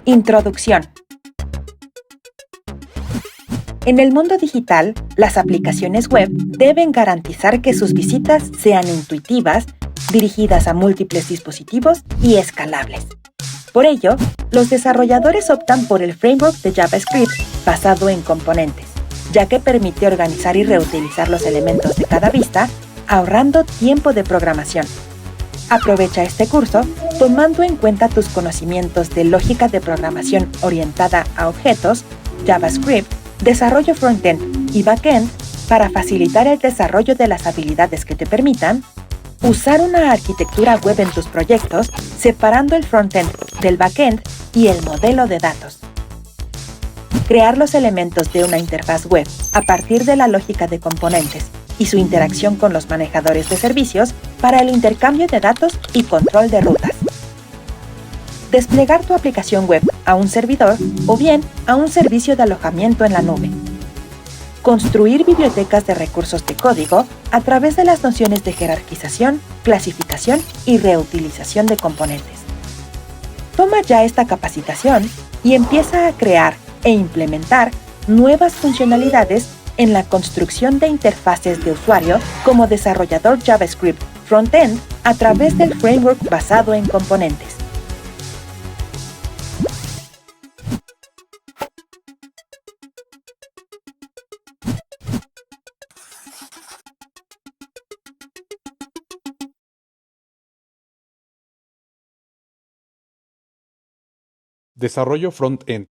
Introducción. En el mundo digital, las aplicaciones web deben garantizar que sus visitas sean intuitivas, dirigidas a múltiples dispositivos y escalables. Por ello, los desarrolladores optan por el framework de JavaScript basado en componentes, ya que permite organizar y reutilizar los elementos de cada vista, ahorrando tiempo de programación. Aprovecha este curso tomando en cuenta tus conocimientos de lógica de programación orientada a objetos, JavaScript, desarrollo frontend y backend para facilitar el desarrollo de las habilidades que te permitan usar una arquitectura web en tus proyectos, separando el frontend del backend y el modelo de datos. Crear los elementos de una interfaz web a partir de la lógica de componentes y su interacción con los manejadores de servicios para el intercambio de datos y control de rutas. Desplegar tu aplicación web a un servidor o bien a un servicio de alojamiento en la nube. Construir bibliotecas de recursos de código a través de las nociones de jerarquización, clasificación y reutilización de componentes. Toma ya esta capacitación y empieza a crear e implementar nuevas funcionalidades en la construcción de interfaces de usuario como desarrollador JavaScript frontend a través del framework basado en componentes. Desarrollo front-end.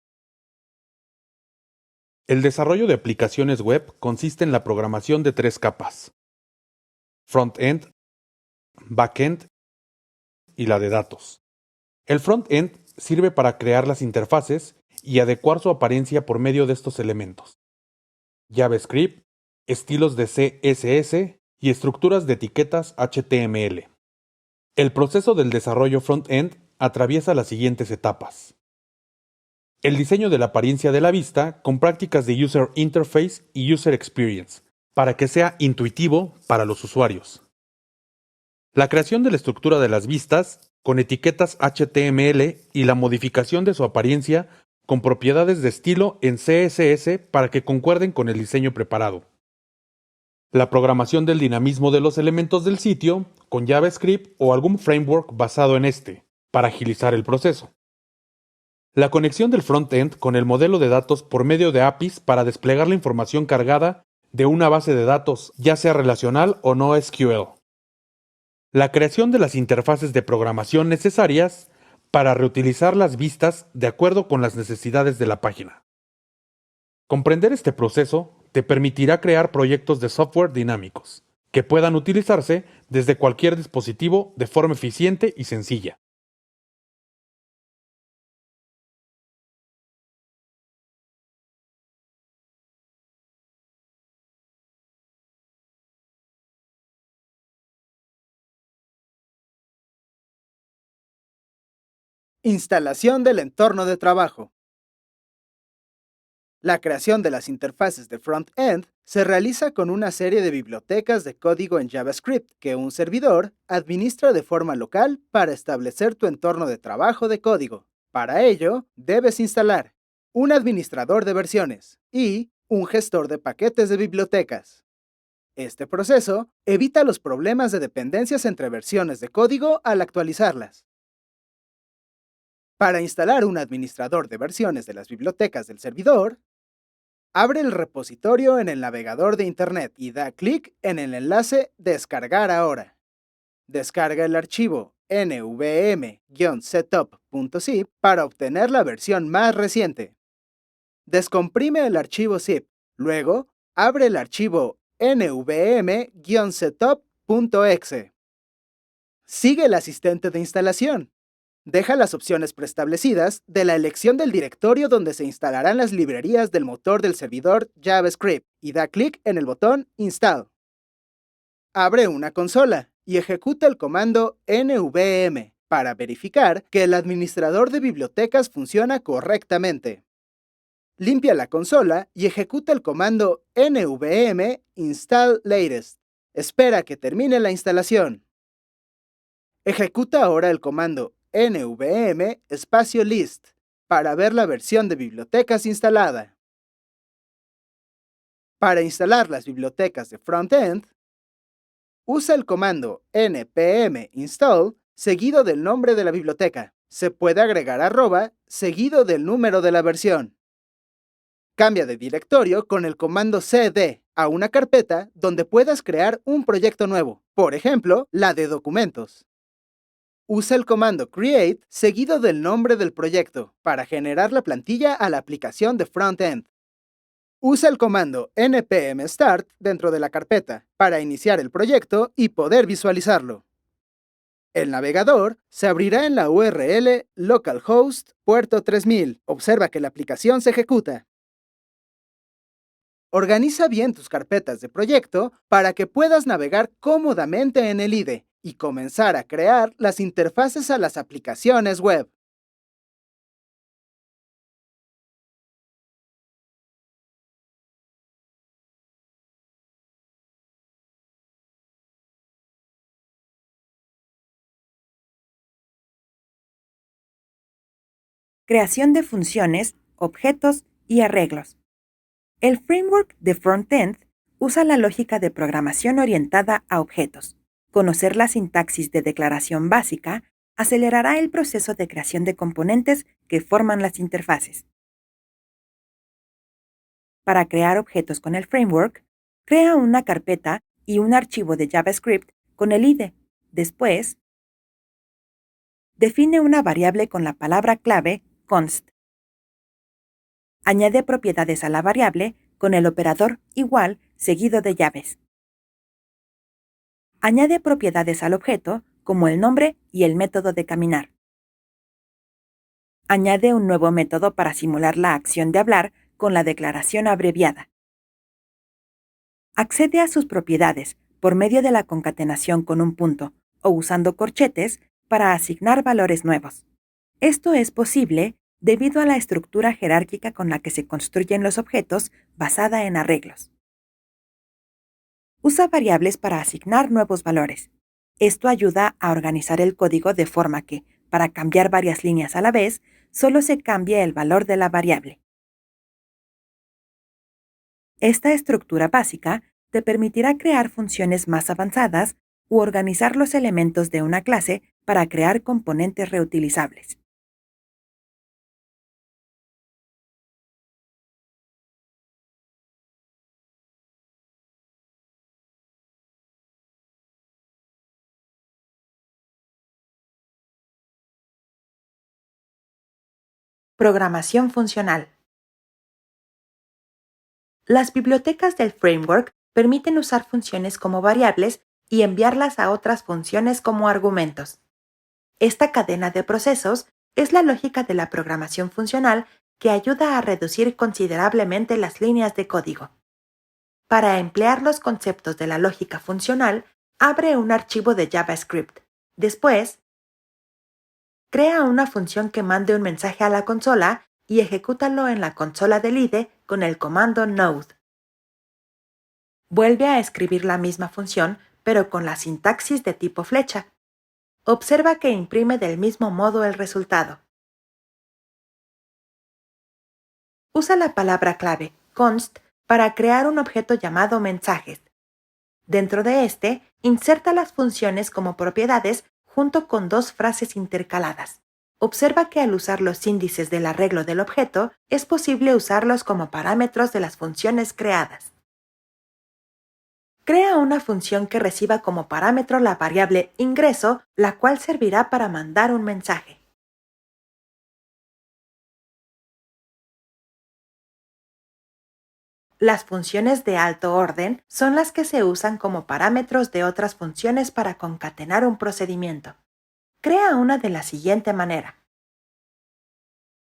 El desarrollo de aplicaciones web consiste en la programación de tres capas: front-end, back-end y la de datos. El front-end sirve para crear las interfaces y adecuar su apariencia por medio de estos elementos: JavaScript, estilos de CSS y estructuras de etiquetas HTML. El proceso del desarrollo front-end atraviesa las siguientes etapas: el diseño de la apariencia de la vista con prácticas de User Interface y User Experience, para que sea intuitivo para los usuarios. La creación de la estructura de las vistas con etiquetas HTML y la modificación de su apariencia con propiedades de estilo en CSS para que concuerden con el diseño preparado. La programación del dinamismo de los elementos del sitio con JavaScript o algún framework basado en este, para agilizar el proceso. La conexión del front-end con el modelo de datos por medio de APIs para desplegar la información cargada de una base de datos, ya sea relacional o no SQL. La creación de las interfaces de programación necesarias para reutilizar las vistas de acuerdo con las necesidades de la página. Comprender este proceso te permitirá crear proyectos de software dinámicos, que puedan utilizarse desde cualquier dispositivo de forma eficiente y sencilla. Instalación del entorno de trabajo. La creación de las interfaces de front-end se realiza con una serie de bibliotecas de código en JavaScript que un servidor administra de forma local para establecer tu entorno de trabajo de código. Para ello, debes instalar un administrador de versiones y un gestor de paquetes de bibliotecas. Este proceso evita los problemas de dependencias entre versiones de código al actualizarlas. Para instalar un administrador de versiones de las bibliotecas del servidor, abre el repositorio en el navegador de Internet y da clic en el enlace Descargar ahora. Descarga el archivo nvm-setup.zip para obtener la versión más reciente. Descomprime el archivo zip. Luego, abre el archivo nvm-setup.exe. Sigue el asistente de instalación. Deja las opciones preestablecidas de la elección del directorio donde se instalarán las librerías del motor del servidor JavaScript y da clic en el botón Install. Abre una consola y ejecuta el comando nvm para verificar que el administrador de bibliotecas funciona correctamente. Limpia la consola y ejecuta el comando nvm install latest. Espera que termine la instalación. Ejecuta ahora el comando nvm espacio list para ver la versión de bibliotecas instalada. Para instalar las bibliotecas de frontend, usa el comando npm install seguido del nombre de la biblioteca. Se puede agregar @ seguido del número de la versión. Cambia de directorio con el comando cd a una carpeta donde puedas crear un proyecto nuevo, por ejemplo, la de documentos. Usa el comando create seguido del nombre del proyecto para generar la plantilla a la aplicación de frontend. Usa el comando npm start dentro de la carpeta para iniciar el proyecto y poder visualizarlo. El navegador se abrirá en la URL localhost puerto 3000. Observa que la aplicación se ejecuta. Organiza bien tus carpetas de proyecto para que puedas navegar cómodamente en el IDE y comenzar a crear las interfaces a las aplicaciones web. Creación de funciones, objetos y arreglos. El framework de frontend usa la lógica de programación orientada a objetos. Conocer la sintaxis de declaración básica acelerará el proceso de creación de componentes que forman las interfaces. Para crear objetos con el framework, crea una carpeta y un archivo de JavaScript con el IDE. Después, define una variable con la palabra clave const. Añade propiedades a la variable con el operador igual seguido de llaves. Añade propiedades al objeto como el nombre y el método de caminar. Añade un nuevo método para simular la acción de hablar con la declaración abreviada. Accede a sus propiedades por medio de la concatenación con un punto o usando corchetes para asignar valores nuevos. Esto es posible debido a la estructura jerárquica con la que se construyen los objetos basada en arreglos. Usa variables para asignar nuevos valores. Esto ayuda a organizar el código de forma que, para cambiar varias líneas a la vez, solo se cambie el valor de la variable. Esta estructura básica te permitirá crear funciones más avanzadas u organizar los elementos de una clase para crear componentes reutilizables. Programación funcional. Las bibliotecas del framework permiten usar funciones como variables y enviarlas a otras funciones como argumentos. Esta cadena de procesos es la lógica de la programación funcional que ayuda a reducir considerablemente las líneas de código. Para emplear los conceptos de la lógica funcional, abre un archivo de JavaScript. Después, crea una función que mande un mensaje a la consola y ejecútalo en la consola del IDE con el comando node. Vuelve a escribir la misma función, pero con la sintaxis de tipo flecha. Observa que imprime del mismo modo el resultado. Usa la palabra clave const para crear un objeto llamado mensajes. Dentro de este, inserta las funciones como propiedades junto con dos frases intercaladas. Observa que al usar los índices del arreglo del objeto, es posible usarlos como parámetros de las funciones creadas. Crea una función que reciba como parámetro la variable ingreso, la cual servirá para mandar un mensaje. Las funciones de alto orden son las que se usan como parámetros de otras funciones para concatenar un procedimiento. Crea una de la siguiente manera.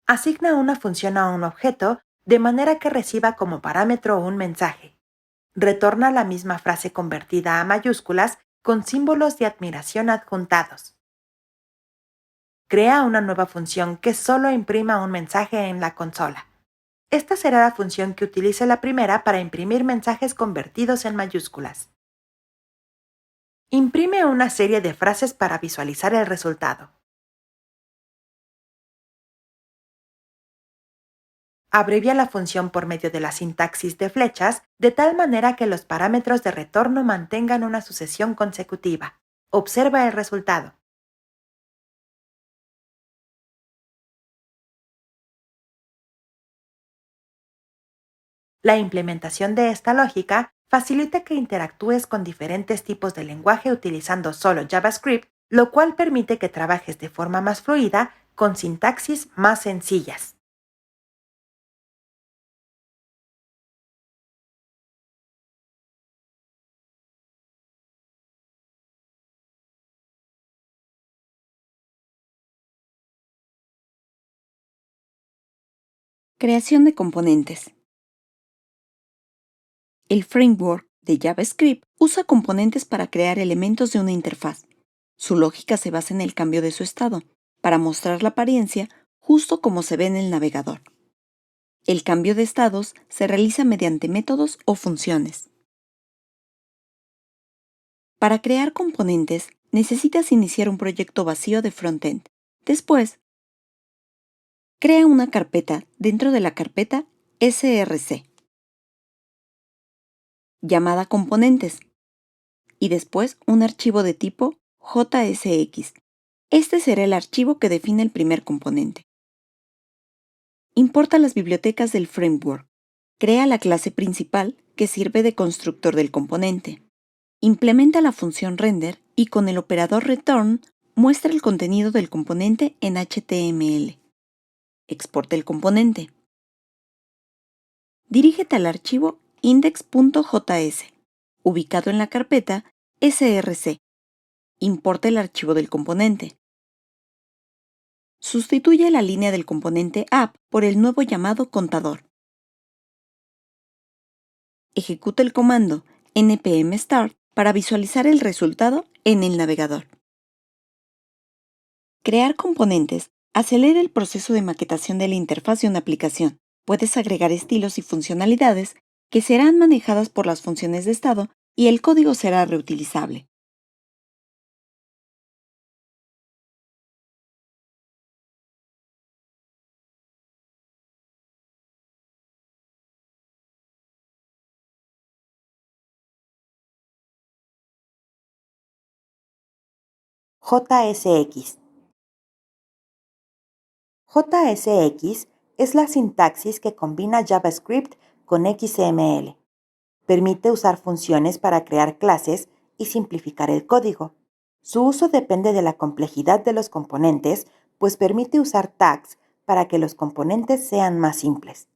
Asigna una función a un objeto de manera que reciba como parámetro un mensaje. Retorna la misma frase convertida a mayúsculas con símbolos de admiración adjuntados. Crea una nueva función que solo imprima un mensaje en la consola. Esta será la función que utilice la primera para imprimir mensajes convertidos en mayúsculas. Imprime una serie de frases para visualizar el resultado. Abrevia la función por medio de la sintaxis de flechas de tal manera que los parámetros de retorno mantengan una sucesión consecutiva. Observa el resultado. La implementación de esta lógica facilita que interactúes con diferentes tipos de lenguaje utilizando solo JavaScript, lo cual permite que trabajes de forma más fluida con sintaxis más sencillas. Creación de componentes. El framework de JavaScript usa componentes para crear elementos de una interfaz. Su lógica se basa en el cambio de su estado, para mostrar la apariencia justo como se ve en el navegador. El cambio de estados se realiza mediante métodos o funciones. Para crear componentes, necesitas iniciar un proyecto vacío de frontend. Después, crea una carpeta dentro de la carpeta src, llamada componentes, y después un archivo de tipo JSX. Este será el archivo que define el primer componente. Importa las bibliotecas del framework. Crea la clase principal que sirve de constructor del componente. Implementa la función render y con el operador return muestra el contenido del componente en HTML. Exporta el componente. Dirígete al archivo index.js, ubicado en la carpeta src. Importa el archivo del componente. Sustituye la línea del componente app por el nuevo llamado contador. Ejecuta el comando npm start para visualizar el resultado en el navegador. Crear componentes acelera el proceso de maquetación de la interfaz de una aplicación. Puedes agregar estilos y funcionalidades que serán manejadas por las funciones de estado y el código será reutilizable. JSX. JSX es la sintaxis que combina JavaScript con XML. Permite usar funciones para crear clases y simplificar el código. Su uso depende de la complejidad de los componentes, pues permite usar tags para que los componentes sean más simples.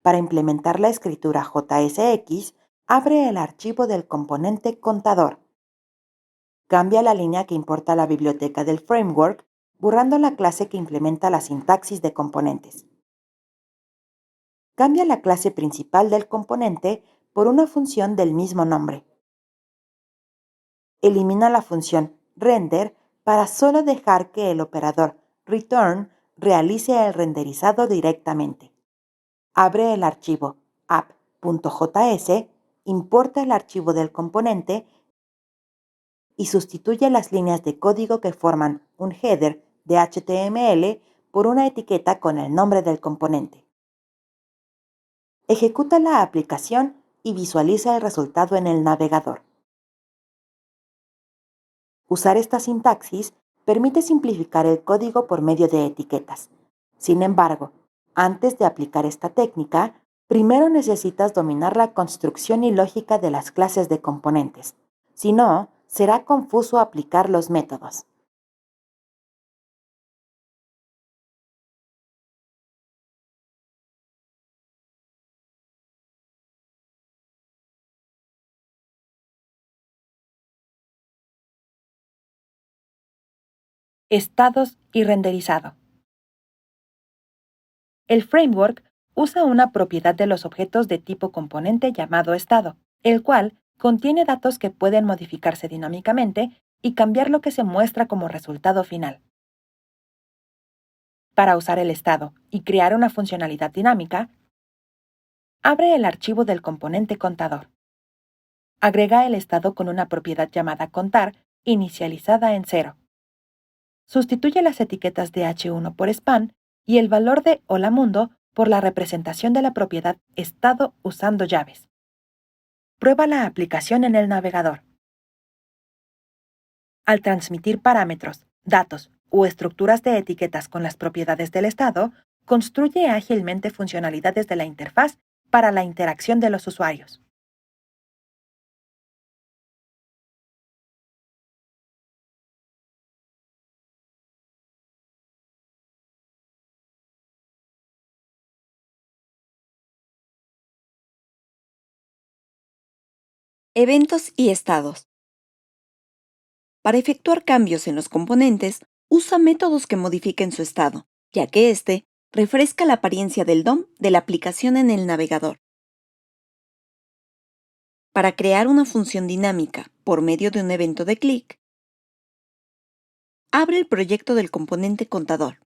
Para implementar la escritura JSX, abre el archivo del componente contador. Cambia la línea que importa la biblioteca del framework, borrando la clase que implementa la sintaxis de componentes. Cambia la clase principal del componente por una función del mismo nombre. Elimina la función render para solo dejar que el operador return realice el renderizado directamente. Abre el archivo app.js, importa el archivo del componente y sustituye las líneas de código que forman un header de HTML por una etiqueta con el nombre del componente. Ejecuta la aplicación y visualiza el resultado en el navegador. Usar esta sintaxis permite simplificar el código por medio de etiquetas. Sin embargo, antes de aplicar esta técnica, primero necesitas dominar la construcción y lógica de las clases de componentes. Si no, será confuso aplicar los métodos. Estados y renderizado. El framework usa una propiedad de los objetos de tipo componente llamado estado, el cual contiene datos que pueden modificarse dinámicamente y cambiar lo que se muestra como resultado final. Para usar el estado y crear una funcionalidad dinámica, abre el archivo del componente contador. Agrega el estado con una propiedad llamada contar, inicializada en 0. Sustituye las etiquetas de h1 por span y el valor de Hola Mundo por la representación de la propiedad estado usando llaves. Prueba la aplicación en el navegador. Al transmitir parámetros, datos o estructuras de etiquetas con las propiedades del estado, construye ágilmente funcionalidades de la interfaz para la interacción de los usuarios. Eventos y estados. Para efectuar cambios en los componentes, usa métodos que modifiquen su estado, ya que éste refresca la apariencia del DOM de la aplicación en el navegador. Para crear una función dinámica por medio de un evento de clic, abre el proyecto del componente contador.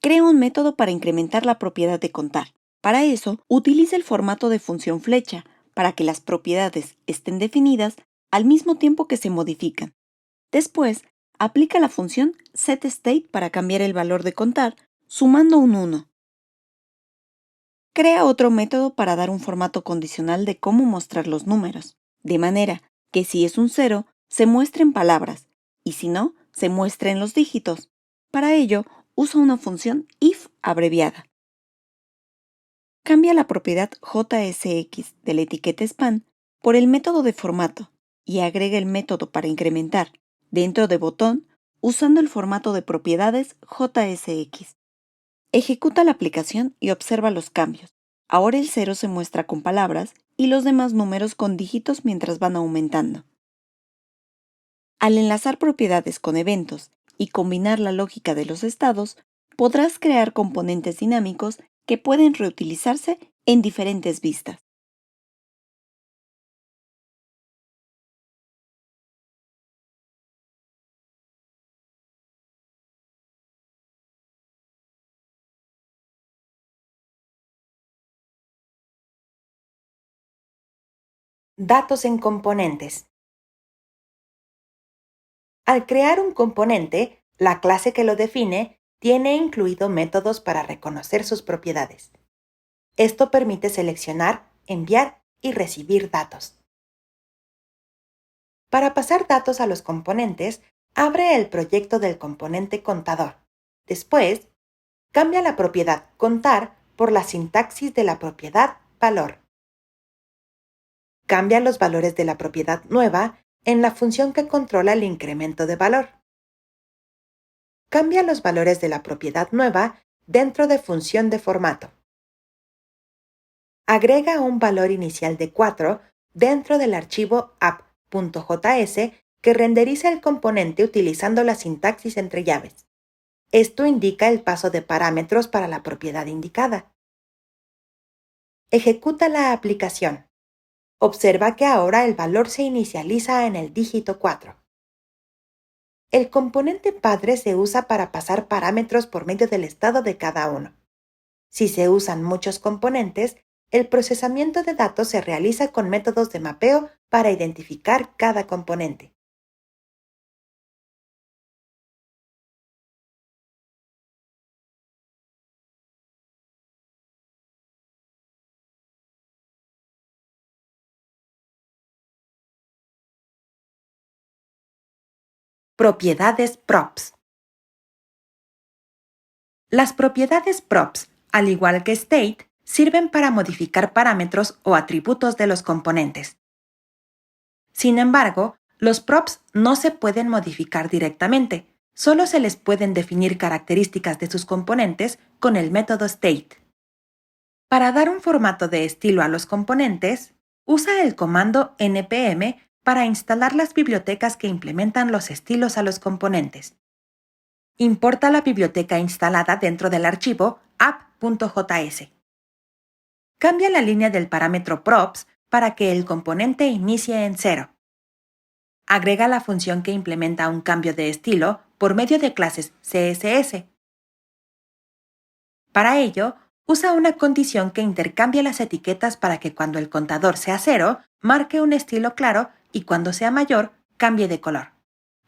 Crea un método para incrementar la propiedad de contar. Para eso, utiliza el formato de función flecha para que las propiedades estén definidas al mismo tiempo que se modifican. Después, aplica la función setState para cambiar el valor de contar sumando un 1. Crea otro método para dar un formato condicional de cómo mostrar los números, de manera que si es un 0, se muestre en palabras, y si no, se muestre en los dígitos. Para ello, usa una función if abreviada. Cambia la propiedad JSX de la etiqueta span por el método de formato y agrega el método para incrementar dentro de botón usando el formato de propiedades JSX. Ejecuta la aplicación y observa los cambios. Ahora el 0 se muestra con palabras y los demás números con dígitos mientras van aumentando. Al enlazar propiedades con eventos y combinar la lógica de los estados, podrás crear componentes dinámicos que pueden reutilizarse en diferentes vistas. Datos en componentes. Al crear un componente, la clase que lo define tiene incluido métodos para reconocer sus propiedades. Esto permite seleccionar, enviar y recibir datos. Para pasar datos a los componentes, abre el proyecto del componente contador. Después, cambia la propiedad contar por la sintaxis de la propiedad valor. Cambia los valores de la propiedad nueva en la función que controla el incremento de valor. Cambia los valores de la propiedad nueva dentro de función de formato. Agrega un valor inicial de 4 dentro del archivo app.js que renderiza el componente utilizando la sintaxis entre llaves. Esto indica el paso de parámetros para la propiedad indicada. Ejecuta la aplicación. Observa que ahora el valor se inicializa en el dígito 4. El componente padre se usa para pasar parámetros por medio del estado de cada uno. Si se usan muchos componentes, el procesamiento de datos se realiza con métodos de mapeo para identificar cada componente. Propiedades props. Las propiedades props, al igual que state, sirven para modificar parámetros o atributos de los componentes. Sin embargo, los props no se pueden modificar directamente, solo se les pueden definir características de sus componentes con el método state. Para dar un formato de estilo a los componentes, usa el comando npm para instalar las bibliotecas que implementan los estilos a los componentes. Importa la biblioteca instalada dentro del archivo app.js. Cambia la línea del parámetro props para que el componente inicie en 0. Agrega la función que implementa un cambio de estilo por medio de clases CSS. Para ello, usa una condición que intercambia las etiquetas para que cuando el contador sea 0, marque un estilo claro y cuando sea mayor, cambie de color.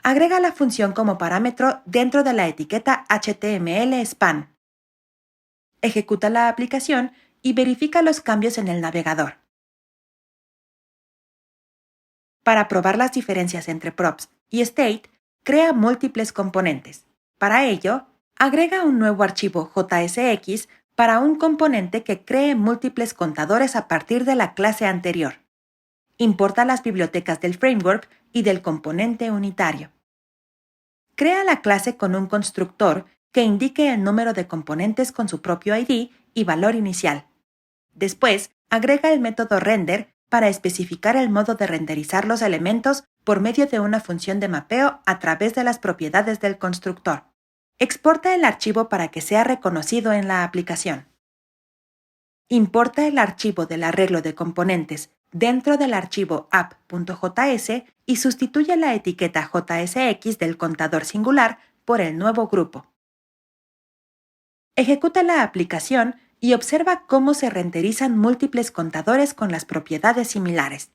Agrega la función como parámetro dentro de la etiqueta HTML span. ejecuta la aplicación y verifica los cambios en el navegador. Para probar las diferencias entre props y state, crea múltiples componentes. Para ello, agrega un nuevo archivo JSX para un componente que cree múltiples contadores a partir de la clase anterior. Importa las bibliotecas del framework y del componente unitario. Crea la clase con un constructor que indique el número de componentes con su propio ID y valor inicial. Después, agrega el método render para especificar el modo de renderizar los elementos por medio de una función de mapeo a través de las propiedades del constructor. Exporta el archivo para que sea reconocido en la aplicación. Importa el archivo del arreglo de componentes dentro del archivo app.js y sustituye la etiqueta JSX del contador singular por el nuevo grupo. Ejecuta la aplicación y observa cómo se renderizan múltiples contadores con las propiedades similares.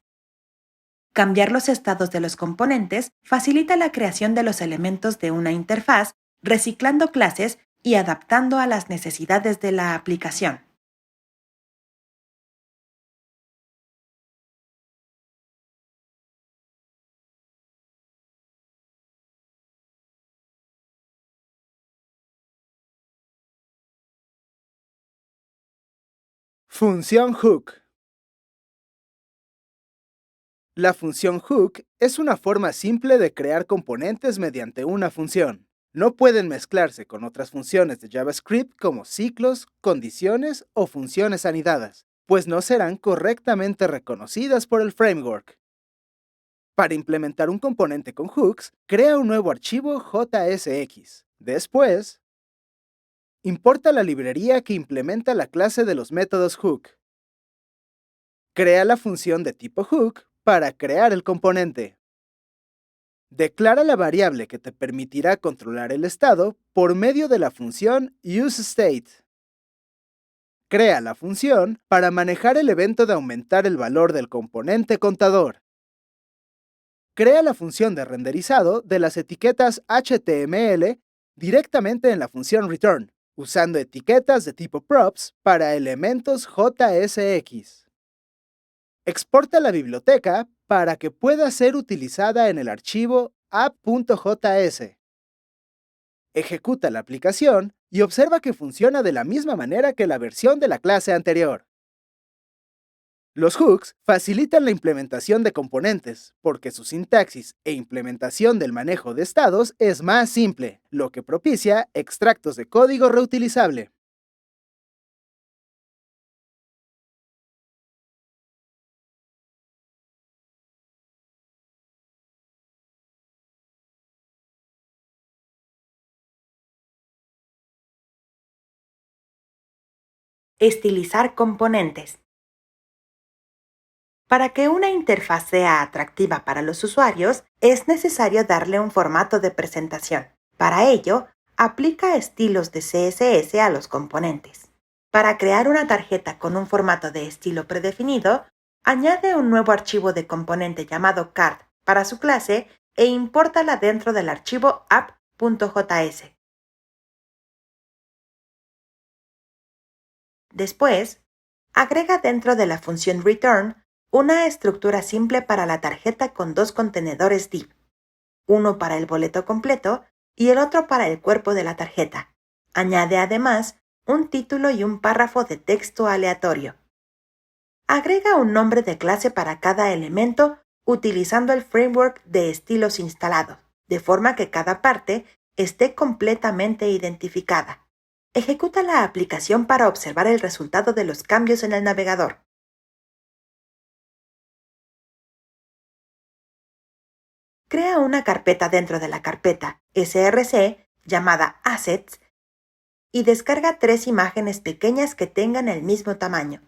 Cambiar los estados de los componentes facilita la creación de los elementos de una interfaz, reciclando clases y adaptando a las necesidades de la aplicación. Función hook. La función hook es una forma simple de crear componentes mediante una función. No pueden mezclarse con otras funciones de JavaScript como ciclos, condiciones o funciones anidadas, pues no serán correctamente reconocidas por el framework. Para implementar un componente con hooks, crea un nuevo archivo JSX. Después, importa la librería que implementa la clase de los métodos hook. Crea la función de tipo hook para crear el componente. Declara la variable que te permitirá controlar el estado por medio de la función useState. Crea la función para manejar el evento de aumentar el valor del componente contador. Crea la función de renderizado de las etiquetas HTML directamente en la función return, usando etiquetas de tipo props para elementos JSX. Exporta la biblioteca para que pueda ser utilizada en el archivo app.js. Ejecuta la aplicación y observa que funciona de la misma manera que la versión de la clase anterior. Los hooks facilitan la implementación de componentes, porque su sintaxis e implementación del manejo de estados es más simple, lo que propicia extractos de código reutilizable. Estilizar componentes. Para que una interfaz sea atractiva para los usuarios, es necesario darle un formato de presentación. Para ello, aplica estilos de CSS a los componentes. Para crear una tarjeta con un formato de estilo predefinido, añade un nuevo archivo de componente llamado card para su clase e impórtala dentro del archivo app.js. Después, agrega dentro de la función return una estructura simple para la tarjeta con dos contenedores div, uno para el boleto completo y el otro para el cuerpo de la tarjeta. Añade además un título y un párrafo de texto aleatorio. Agrega un nombre de clase para cada elemento utilizando el framework de estilos instalado, de forma que cada parte esté completamente identificada. Ejecuta la aplicación para observar el resultado de los cambios en el navegador. Crea una carpeta dentro de la carpeta src llamada Assets y descarga 3 imágenes pequeñas que tengan el mismo tamaño.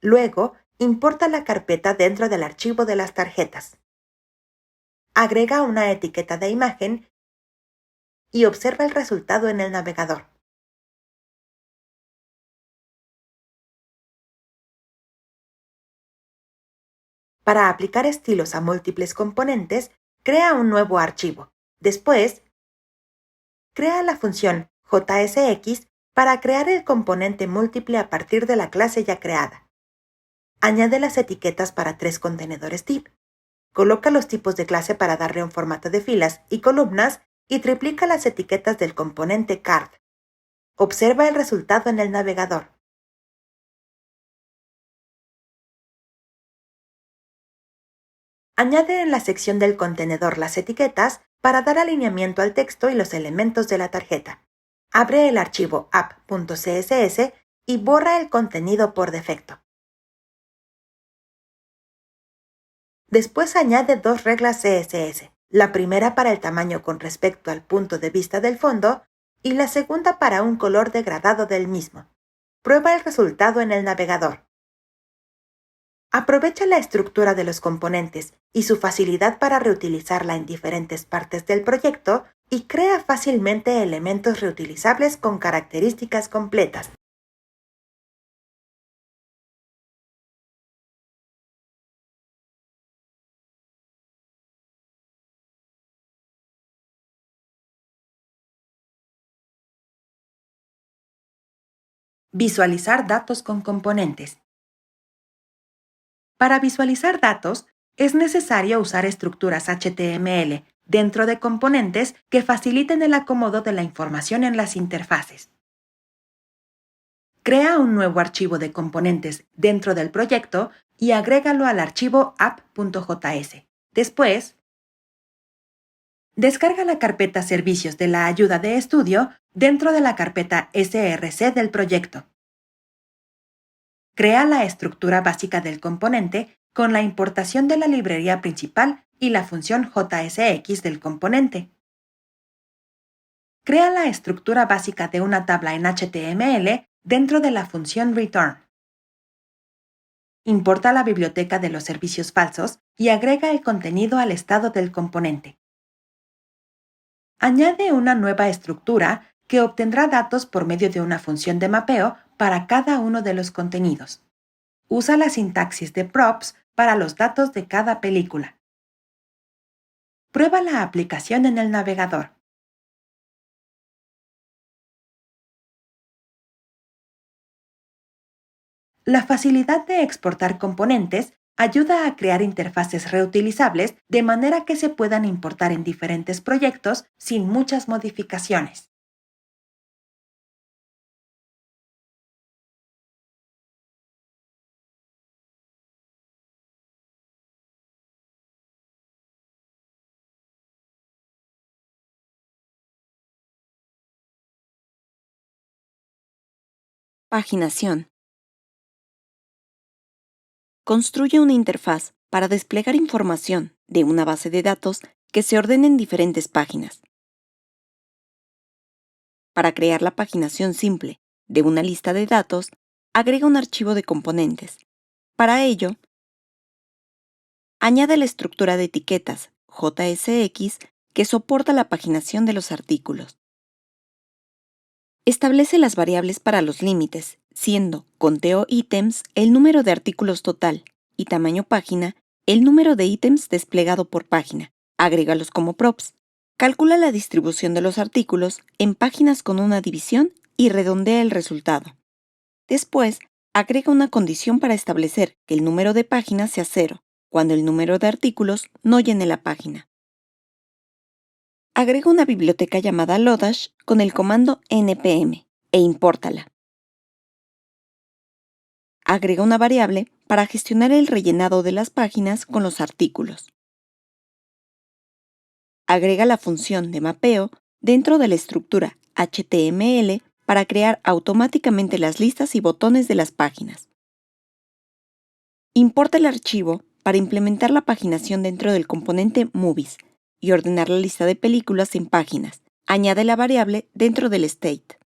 Luego, importa la carpeta dentro del archivo de las tarjetas. Agrega una etiqueta de imagen y observa el resultado en el navegador. Para aplicar estilos a múltiples componentes, crea un nuevo archivo. Después, crea la función JSX para crear el componente múltiple a partir de la clase ya creada. Añade las etiquetas para 3 contenedores div. Coloca los tipos de clase para darle un formato de filas y columnas y triplica las etiquetas del componente card. Observa el resultado en el navegador. Añade en la sección del contenedor las etiquetas para dar alineamiento al texto y los elementos de la tarjeta. Abre el archivo app.css y borra el contenido por defecto. Después añade 2 reglas CSS, la primera para el tamaño con respecto al punto de vista del fondo y la segunda para un color degradado del mismo. Prueba el resultado en el navegador. Aprovecha la estructura de los componentes y su facilidad para reutilizarla en diferentes partes del proyecto y crea fácilmente elementos reutilizables con características completas. Visualizar datos con componentes. Para visualizar datos, es necesario usar estructuras HTML dentro de componentes que faciliten el acomodo de la información en las interfaces. Crea un nuevo archivo de componentes dentro del proyecto y agrégalo al archivo app.js. Después, descarga la carpeta Servicios de la ayuda de estudio dentro de la carpeta src del proyecto. Crea la estructura básica del componente con la importación de la librería principal y la función JSX del componente. Crea la estructura básica de una tabla en HTML dentro de la función return. Importa la biblioteca de los servicios falsos y agrega el contenido al estado del componente. Añade una nueva estructura que obtendrá datos por medio de una función de mapeo para cada uno de los contenidos. Usa la sintaxis de props para los datos de cada película. Prueba la aplicación en el navegador. La facilidad de exportar componentes ayuda a crear interfaces reutilizables de manera que se puedan importar en diferentes proyectos sin muchas modificaciones. Paginación. Construye una interfaz para desplegar información de una base de datos que se ordene en diferentes páginas. Para crear la paginación simple de una lista de datos, agrega un archivo de componentes. Para ello, añade la estructura de etiquetas JSX que soporta la paginación de los artículos. Establece las variables para los límites, siendo conteo ítems el número de artículos total y tamaño página el número de ítems desplegado por página. Agrégalos como props. Calcula la distribución de los artículos en páginas con una división y redondea el resultado. Después, agrega una condición para establecer que el número de páginas sea 0, cuando el número de artículos no llene la página. Agrega una biblioteca llamada Lodash con el comando npm e impórtala. Agrega una variable para gestionar el rellenado de las páginas con los artículos. Agrega la función de mapeo dentro de la estructura HTML para crear automáticamente las listas y botones de las páginas. Importa el archivo para implementar la paginación dentro del componente Movies y ordenar la lista de películas en páginas. Añade la variable dentro del state.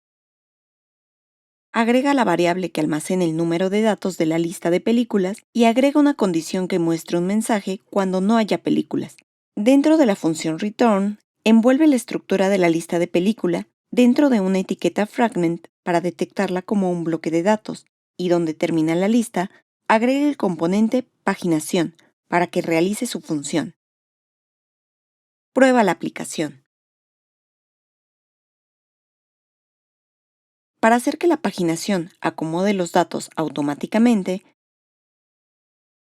Agrega la variable que almacena el número de datos de la lista de películas y agrega una condición que muestre un mensaje cuando no haya películas. Dentro de la función return, envuelve la estructura de la lista de película dentro de una etiqueta fragment para detectarla como un bloque de datos, y donde termina la lista, agrega el componente paginación para que realice su función. Prueba la aplicación. Para hacer que la paginación acomode los datos automáticamente,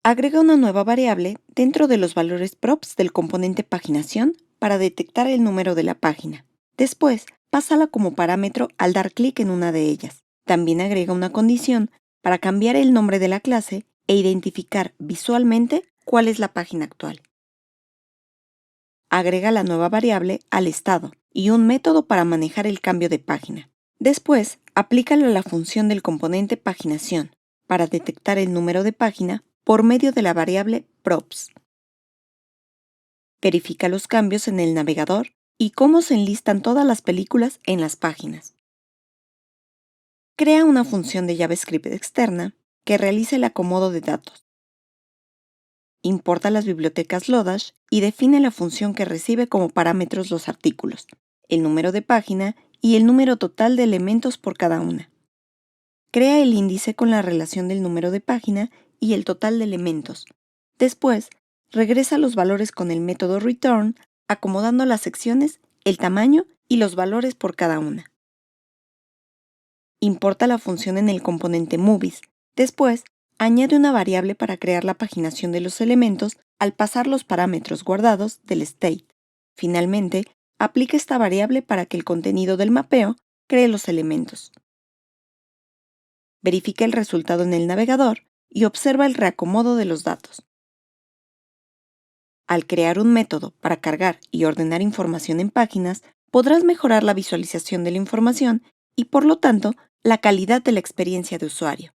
agrega una nueva variable dentro de los valores props del componente paginación para detectar el número de la página. Después, pásala como parámetro al dar clic en una de ellas. También agrega una condición para cambiar el nombre de la clase e identificar visualmente cuál es la página actual. Agrega la nueva variable al estado y un método para manejar el cambio de página. Después, aplícalo a la función del componente paginación para detectar el número de página por medio de la variable props. Verifica los cambios en el navegador y cómo se enlistan todas las películas en las páginas. Crea una función de JavaScript externa que realice el acomodo de datos. Importa las bibliotecas Lodash y define la función que recibe como parámetros los artículos, el número de página y el número total de elementos por cada una. Crea el índice con la relación del número de página y el total de elementos. Después, regresa los valores con el método return, acomodando las secciones, el tamaño y los valores por cada una. Importa la función en el componente movies. Después, añade una variable para crear la paginación de los elementos al pasar los parámetros guardados del state. Finalmente, aplica esta variable para que el contenido del mapeo cree los elementos. Verifica el resultado en el navegador y observa el reacomodo de los datos. Al crear un método para cargar y ordenar información en páginas, podrás mejorar la visualización de la información y, por lo tanto, la calidad de la experiencia de usuario.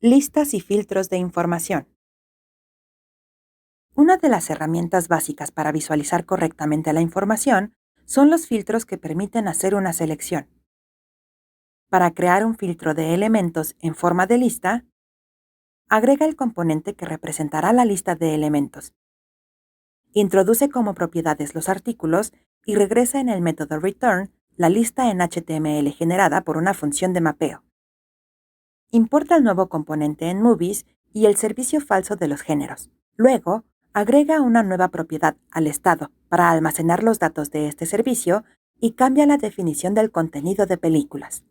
Listas y filtros de información. Una de las herramientas básicas para visualizar correctamente la información son los filtros que permiten hacer una selección. Para crear un filtro de elementos en forma de lista, agrega el componente que representará la lista de elementos. Introduce como propiedades los artículos y regresa en el método return la lista en HTML generada por una función de mapeo. Importa el nuevo componente en Movies y el servicio falso de los géneros. Luego, agrega una nueva propiedad al estado para almacenar los datos de este servicio y cambia la definición del contenido de películas.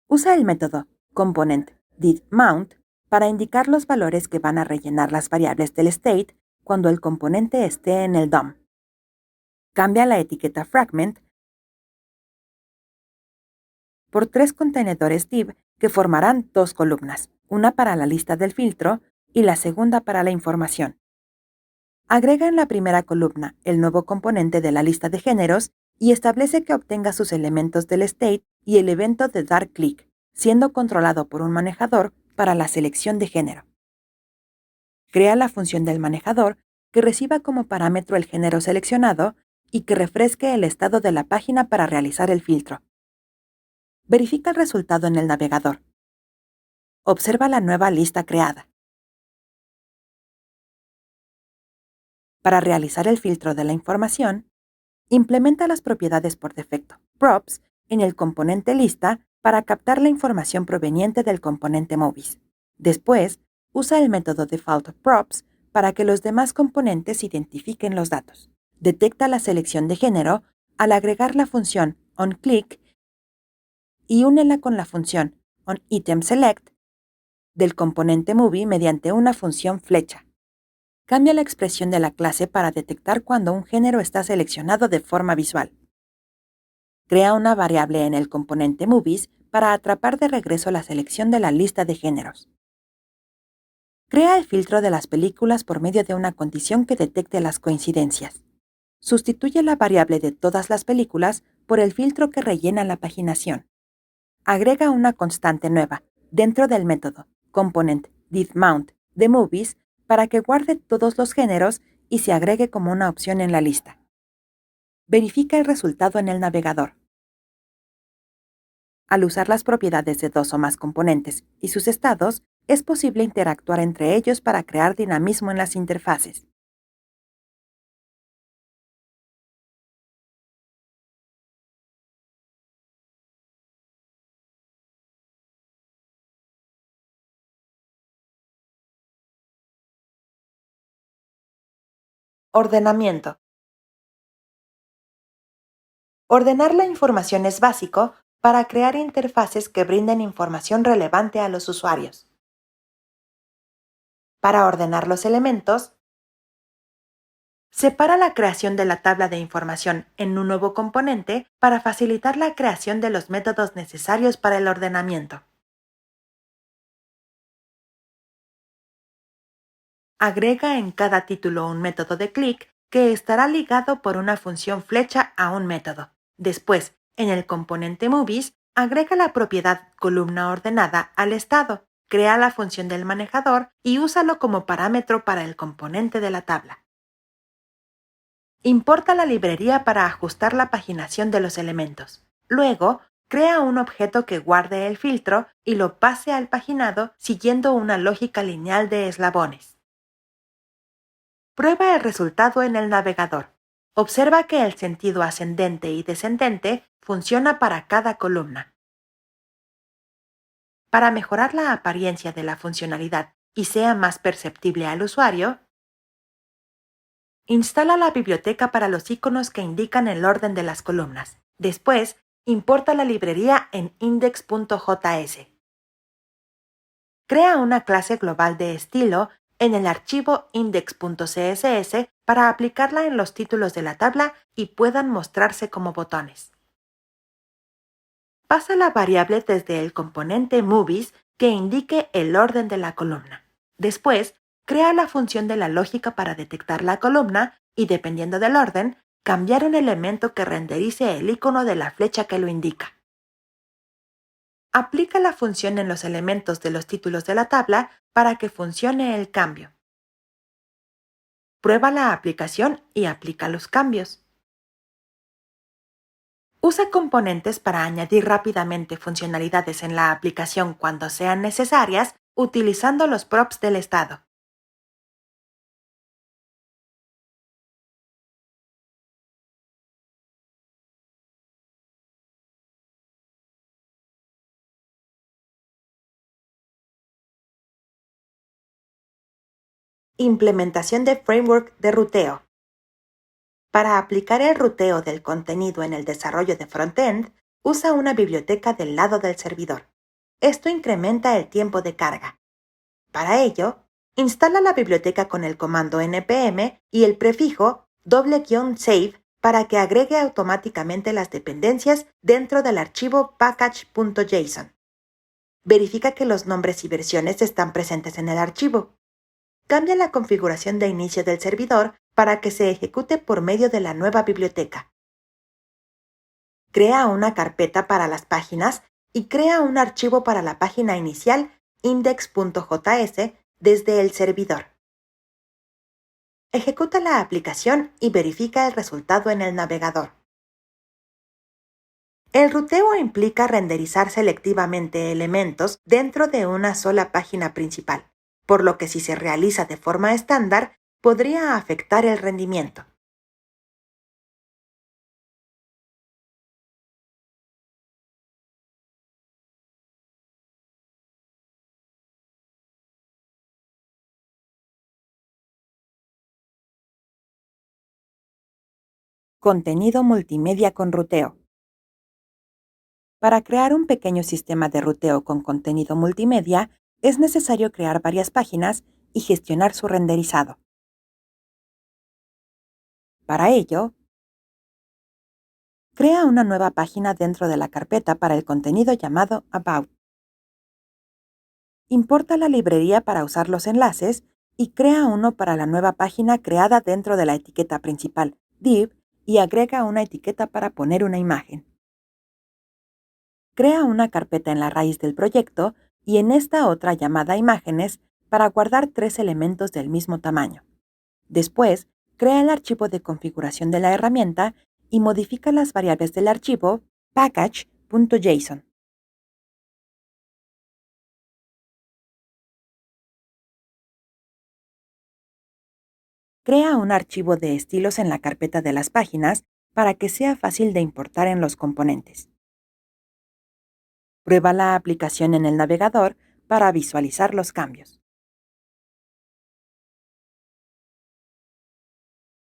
Usa el método component.didMount para indicar los valores que van a rellenar las variables del state cuando el componente esté en el DOM. Cambia la etiqueta fragment por 3 contenedores div que formarán 2 columnas, una para la lista del filtro y la segunda para la información. Agrega en la primera columna el nuevo componente de la lista de géneros y establece que obtenga sus elementos del state y el evento de dar clic, siendo controlado por un manejador para la selección de género. Crea la función del manejador que reciba como parámetro el género seleccionado y que refresque el estado de la página para realizar el filtro. Verifica el resultado en el navegador. Observa la nueva lista creada. Para realizar el filtro de la información, implementa las propiedades por defecto, props, en el componente lista para captar la información proveniente del componente movies. Después, usa el método default props para que los demás componentes identifiquen los datos. Detecta la selección de género al agregar la función onClick y únela con la función onItemSelect del componente movie mediante una función flecha. Cambia la expresión de la clase para detectar cuando un género está seleccionado de forma visual. Crea una variable en el componente movies para atrapar de regreso la selección de la lista de géneros. Crea el filtro de las películas por medio de una condición que detecte las coincidencias. Sustituye la variable de todas las películas por el filtro que rellena la paginación. Agrega una constante nueva dentro del método component.didMount de movies para que guarde todos los géneros y se agregue como una opción en la lista. Verifica el resultado en el navegador. Al usar las propiedades de dos o más componentes y sus estados, es posible interactuar entre ellos para crear dinamismo en las interfaces. Ordenamiento. Ordenar la información es básico para crear interfaces que brinden información relevante a los usuarios. Para ordenar los elementos, separa la creación de la tabla de información en un nuevo componente para facilitar la creación de los métodos necesarios para el ordenamiento. Agrega en cada título un método de clic que estará ligado por una función flecha a un método. Después, en el componente Movies, agrega la propiedad columna ordenada al estado, crea la función del manejador y úsalo como parámetro para el componente de la tabla. Importa la librería para ajustar la paginación de los elementos. Luego, crea un objeto que guarde el filtro y lo pase al paginado siguiendo una lógica lineal de eslabones. Prueba el resultado en el navegador. Observa que el sentido ascendente y descendente funciona para cada columna. Para mejorar la apariencia de la funcionalidad y sea más perceptible al usuario, instala la biblioteca para los iconos que indican el orden de las columnas. Después, importa la librería en index.js. Crea una clase global de estilo en el archivo index.css para aplicarla en los títulos de la tabla y puedan mostrarse como botones. Pasa la variable desde el componente Movies que indique el orden de la columna. Después, crea la función de la lógica para detectar la columna y, dependiendo del orden, cambiar un elemento que renderice el icono de la flecha que lo indica. Aplica la función en los elementos de los títulos de la tabla para que funcione el cambio. Prueba la aplicación y aplica los cambios. Usa componentes para añadir rápidamente funcionalidades en la aplicación cuando sean necesarias, utilizando los props del estado. Implementación de framework de ruteo. Para aplicar el ruteo del contenido en el desarrollo de frontend, usa una biblioteca del lado del servidor. Esto incrementa el tiempo de carga. Para ello, instala la biblioteca con el comando npm y el prefijo --save para que agregue automáticamente las dependencias dentro del archivo package.json. Verifica que los nombres y versiones están presentes en el archivo. Cambia la configuración de inicio del servidor para que se ejecute por medio de la nueva biblioteca. Crea una carpeta para las páginas y crea un archivo para la página inicial index.js desde el servidor. Ejecuta la aplicación y verifica el resultado en el navegador. El ruteo implica renderizar selectivamente elementos dentro de una sola página principal, por lo que si se realiza de forma estándar, podría afectar el rendimiento. Contenido multimedia con ruteo. Para crear un pequeño sistema de ruteo con contenido multimedia, es necesario crear varias páginas y gestionar su renderizado. Para ello, crea una nueva página dentro de la carpeta para el contenido llamado About. Importa la librería para usar los enlaces y crea uno para la nueva página creada dentro de la etiqueta principal, div, y agrega una etiqueta para poner una imagen. Crea una carpeta en la raíz del proyecto y en esta otra llamada imágenes para guardar 3 elementos del mismo tamaño. Después, crea el archivo de configuración de la herramienta y modifica las variables del archivo package.json. Crea un archivo de estilos en la carpeta de las páginas para que sea fácil de importar en los componentes. Prueba la aplicación en el navegador para visualizar los cambios.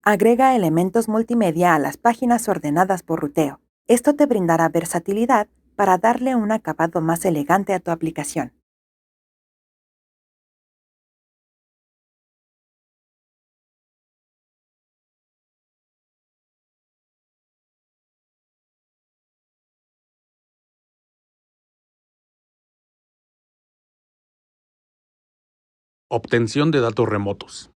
Agrega elementos multimedia a las páginas ordenadas por ruteo. Esto te brindará versatilidad para darle un acabado más elegante a tu aplicación. Obtención de datos remotos.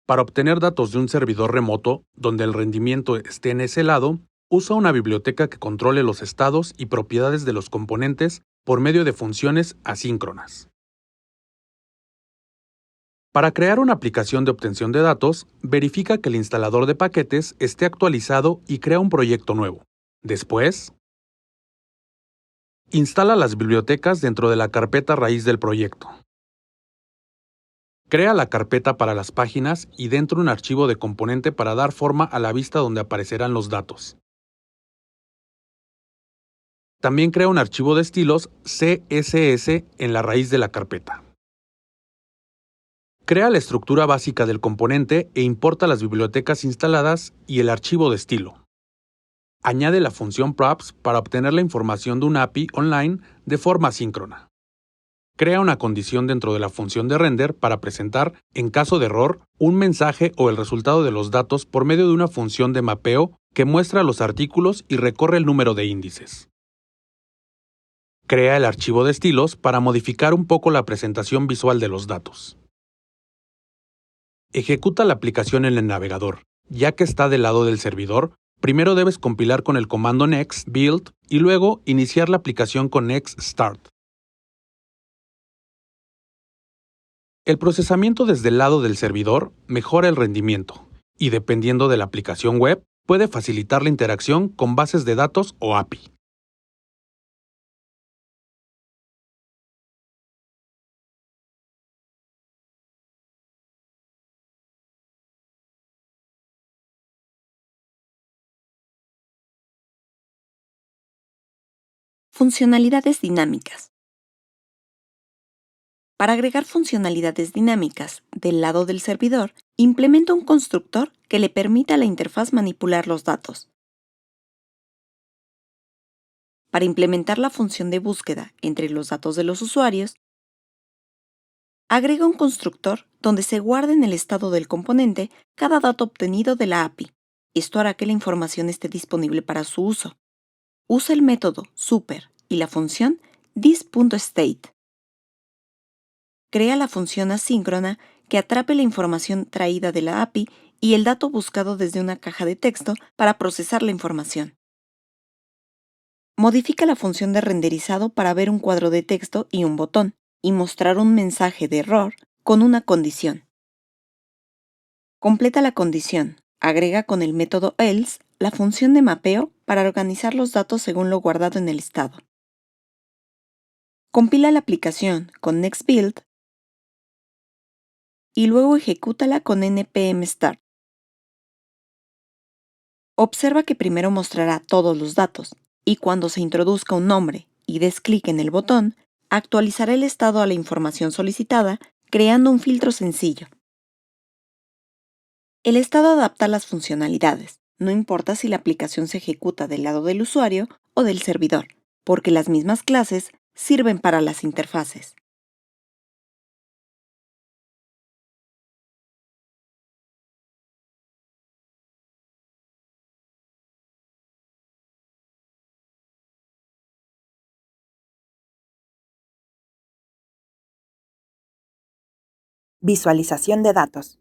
Para obtener datos de un servidor remoto donde el rendimiento esté en ese lado, usa una biblioteca que controle los estados y propiedades de los componentes por medio de funciones asíncronas. Para crear una aplicación de obtención de datos, verifica que el instalador de paquetes esté actualizado y crea un proyecto nuevo. Después, instala las bibliotecas dentro de la carpeta raíz del proyecto. Crea la carpeta para las páginas y dentro un archivo de componente para dar forma a la vista donde aparecerán los datos. También crea un archivo de estilos CSS en la raíz de la carpeta. Crea la estructura básica del componente e importa las bibliotecas instaladas y el archivo de estilo. Añade la función props para obtener la información de un API online de forma síncrona. Crea una condición dentro de la función de render para presentar, en caso de error, un mensaje o el resultado de los datos por medio de una función de mapeo que muestra los artículos y recorre el número de índices. Crea el archivo de estilos para modificar un poco la presentación visual de los datos. Ejecuta la aplicación en el navegador. Ya que está del lado del servidor, primero debes compilar con el comando next build y luego iniciar la aplicación con next start. El procesamiento desde el lado del servidor mejora el rendimiento y, dependiendo de la aplicación web, puede facilitar la interacción con bases de datos o API. Funcionalidades dinámicas. Para agregar funcionalidades dinámicas del lado del servidor, implementa un constructor que le permita a la interfaz manipular los datos. Para implementar la función de búsqueda entre los datos de los usuarios, agrega un constructor donde se guarde en el estado del componente cada dato obtenido de la API. Esto hará que la información esté disponible para su uso. Usa el método super y la función this.state. Crea la función asíncrona que atrape la información traída de la API y el dato buscado desde una caja de texto para procesar la información. Modifica la función de renderizado para ver un cuadro de texto y un botón, y mostrar un mensaje de error con una condición. Completa la condición. Agrega con el método else la función de mapeo para organizar los datos según lo guardado en el estado. Compila la aplicación con next build y luego ejecútala con npm start. Observa que primero mostrará todos los datos y cuando se introduzca un nombre y des clic en el botón, actualizará el estado a la información solicitada creando un filtro sencillo. El estado adapta las funcionalidades, no importa si la aplicación se ejecuta del lado del usuario o del servidor, porque las mismas clases sirven para las interfaces. Visualización de datos.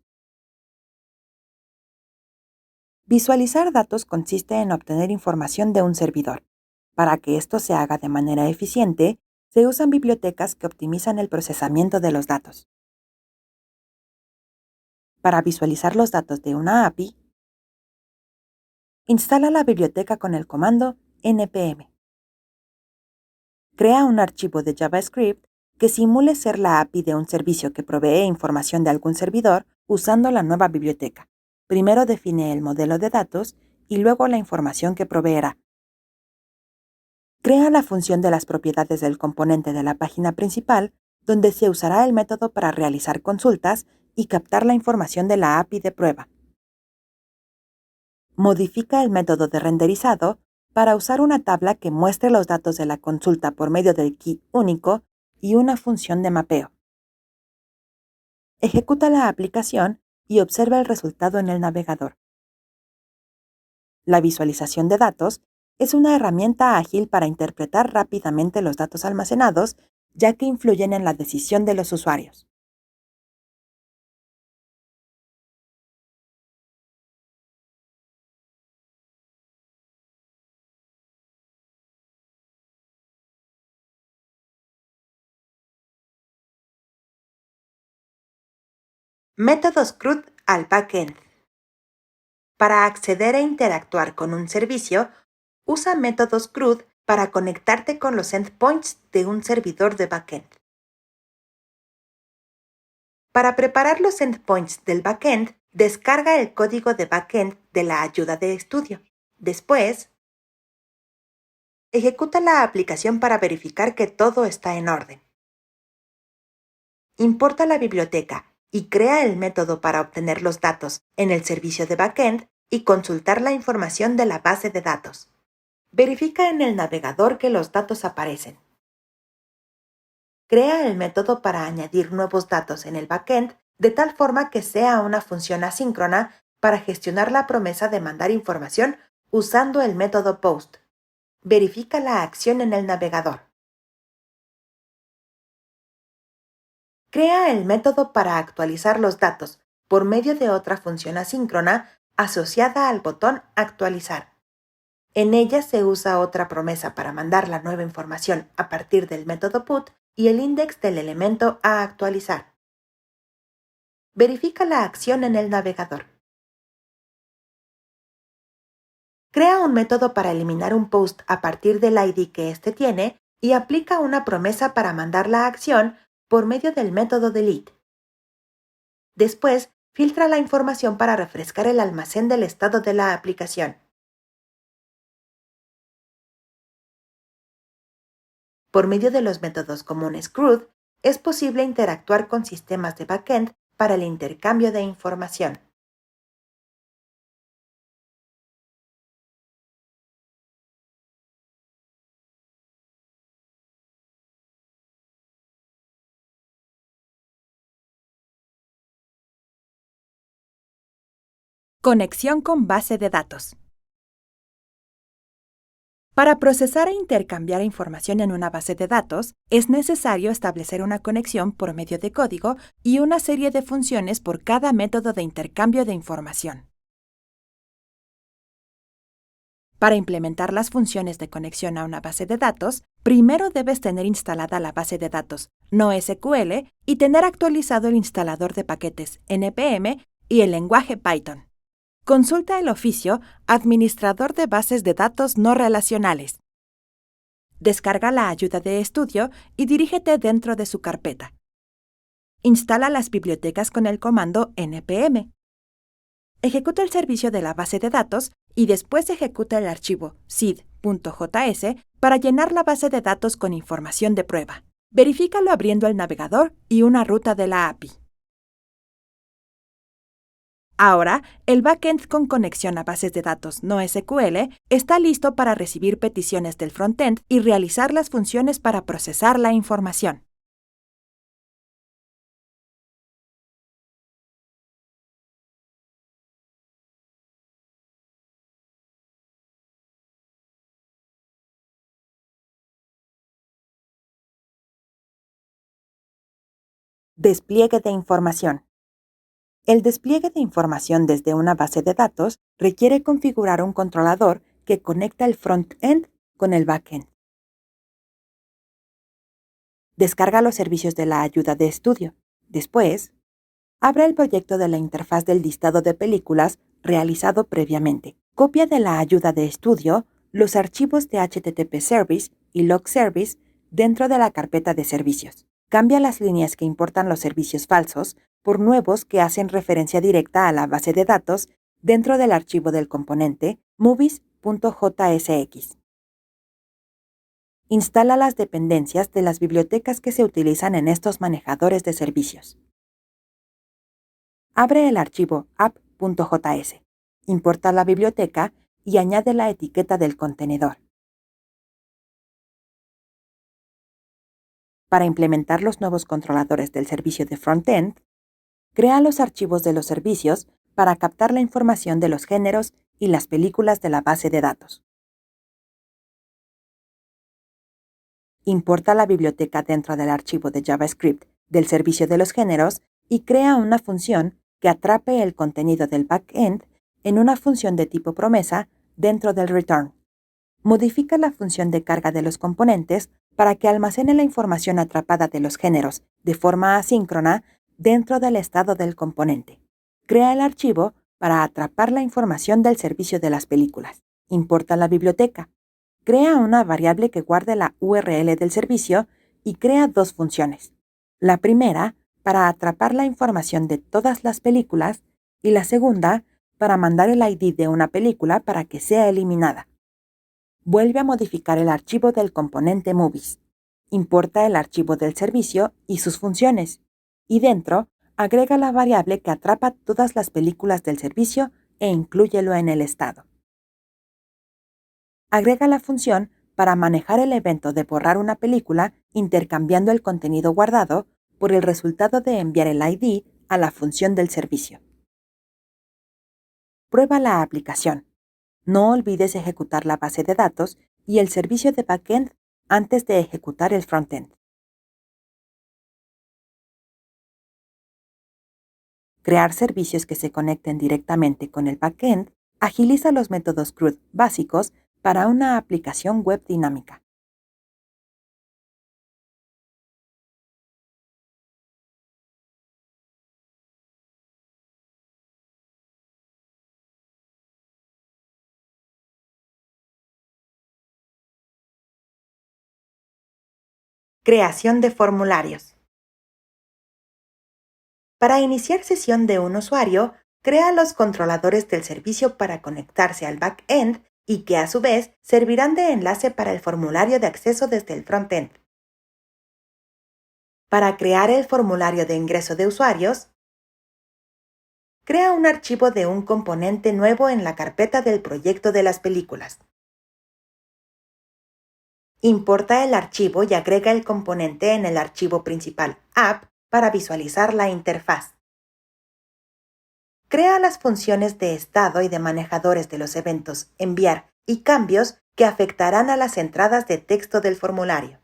Visualizar datos consiste en obtener información de un servidor. Para que esto se haga de manera eficiente, se usan bibliotecas que optimizan el procesamiento de los datos. Para visualizar los datos de una API, Instala la biblioteca con el comando npm. Crea un archivo de JavaScript que simule ser la API de un servicio que provee información de algún servidor usando la nueva biblioteca. Primero define el modelo de datos y luego la información que proveerá. Crea la función de las propiedades del componente de la página principal, donde se usará el método para realizar consultas y captar la información de la API de prueba. Modifica el método de renderizado para usar una tabla que muestre los datos de la consulta por medio del key único y una función de mapeo. Ejecuta la aplicación y observa el resultado en el navegador. La visualización de datos es una herramienta ágil para interpretar rápidamente los datos almacenados, ya que influyen en la decisión de los usuarios. Métodos CRUD al backend. Para acceder e interactuar con un servicio, usa métodos CRUD para conectarte con los endpoints de un servidor de backend. Para preparar los endpoints del backend, descarga el código de backend de la ayuda de estudio. Después, ejecuta la aplicación para verificar que todo está en orden. Importa la biblioteca y crea el método para obtener los datos en el servicio de backend y consultar la información de la base de datos. Verifica en el navegador que los datos aparecen. Crea el método para añadir nuevos datos en el backend de tal forma que sea una función asíncrona para gestionar la promesa de mandar información usando el método POST. Verifica la acción en el navegador. Crea el método para actualizar los datos por medio de otra función asíncrona asociada al botón Actualizar. En ella se usa otra promesa para mandar la nueva información a partir del método put y el index del elemento a actualizar. Verifica la acción en el navegador. Crea un método para eliminar un post a partir del ID que éste tiene y aplica una promesa para mandar la acción por medio del método delete. Después, filtra la información para refrescar el almacén del estado de la aplicación. Por medio de los métodos comunes CRUD, es posible interactuar con sistemas de backend para el intercambio de información. Conexión con base de datos. Para procesar e intercambiar información en una base de datos, es necesario establecer una conexión por medio de código y una serie de funciones por cada método de intercambio de información. Para implementar las funciones de conexión a una base de datos, primero debes tener instalada la base de datos NoSQL y tener actualizado el instalador de paquetes npm y el lenguaje Python. Consulta el oficio Administrador de bases de datos no relacionales. Descarga la ayuda de estudio y dirígete dentro de su carpeta. Instala las bibliotecas con el comando npm. Ejecuta el servicio de la base de datos y después ejecuta el archivo seed.js para llenar la base de datos con información de prueba. Verifícalo abriendo el navegador y una ruta de la API. Ahora, el backend con conexión a bases de datos NoSQL está listo para recibir peticiones del frontend y realizar las funciones para procesar la información. Despliegue de información. El despliegue de información desde una base de datos requiere configurar un controlador que conecta el front-end con el back-end. Descarga los servicios de la ayuda de estudio. Después, abre el proyecto de la interfaz del listado de películas realizado previamente. Copia de la ayuda de estudio los archivos de HTTP Service y Log Service dentro de la carpeta de servicios. Cambia las líneas que importan los servicios falsos por nuevos que hacen referencia directa a la base de datos dentro del archivo del componente movies.jsx. Instala las dependencias de las bibliotecas que se utilizan en estos manejadores de servicios. Abre el archivo app.js, importa la biblioteca y añade la etiqueta del contenedor. Para implementar los nuevos controladores del servicio de frontend, crea los archivos de los servicios para captar la información de los géneros y las películas de la base de datos. Importa la biblioteca dentro del archivo de JavaScript del servicio de los géneros y crea una función que atrape el contenido del backend en una función de tipo promesa dentro del return. Modifica la función de carga de los componentes para que almacene la información atrapada de los géneros de forma asíncrona dentro del estado del componente. Crea el archivo para atrapar la información del servicio de las películas. Importa la biblioteca. Crea una variable que guarde la URL del servicio y crea dos funciones. La primera para atrapar la información de todas las películas y la segunda para mandar el ID de una película para que sea eliminada. Vuelve a modificar el archivo del componente Movies. Importa el archivo del servicio y sus funciones. Y dentro, agrega la variable que atrapa todas las películas del servicio e inclúyelo en el estado. Agrega la función para manejar el evento de borrar una película intercambiando el contenido guardado por el resultado de enviar el ID a la función del servicio. Prueba la aplicación. No olvides ejecutar la base de datos y el servicio de backend antes de ejecutar el frontend. Crear servicios que se conecten directamente con el backend agiliza los métodos CRUD básicos para una aplicación web dinámica. Creación de formularios. Para iniciar sesión de un usuario, crea los controladores del servicio para conectarse al backend y que a su vez servirán de enlace para el formulario de acceso desde el frontend. Para crear el formulario de ingreso de usuarios, crea un archivo de un componente nuevo en la carpeta del proyecto de las películas. Importa el archivo y agrega el componente en el archivo principal app para visualizar la interfaz. Crea las funciones de estado y de manejadores de los eventos enviar y cambios que afectarán a las entradas de texto del formulario.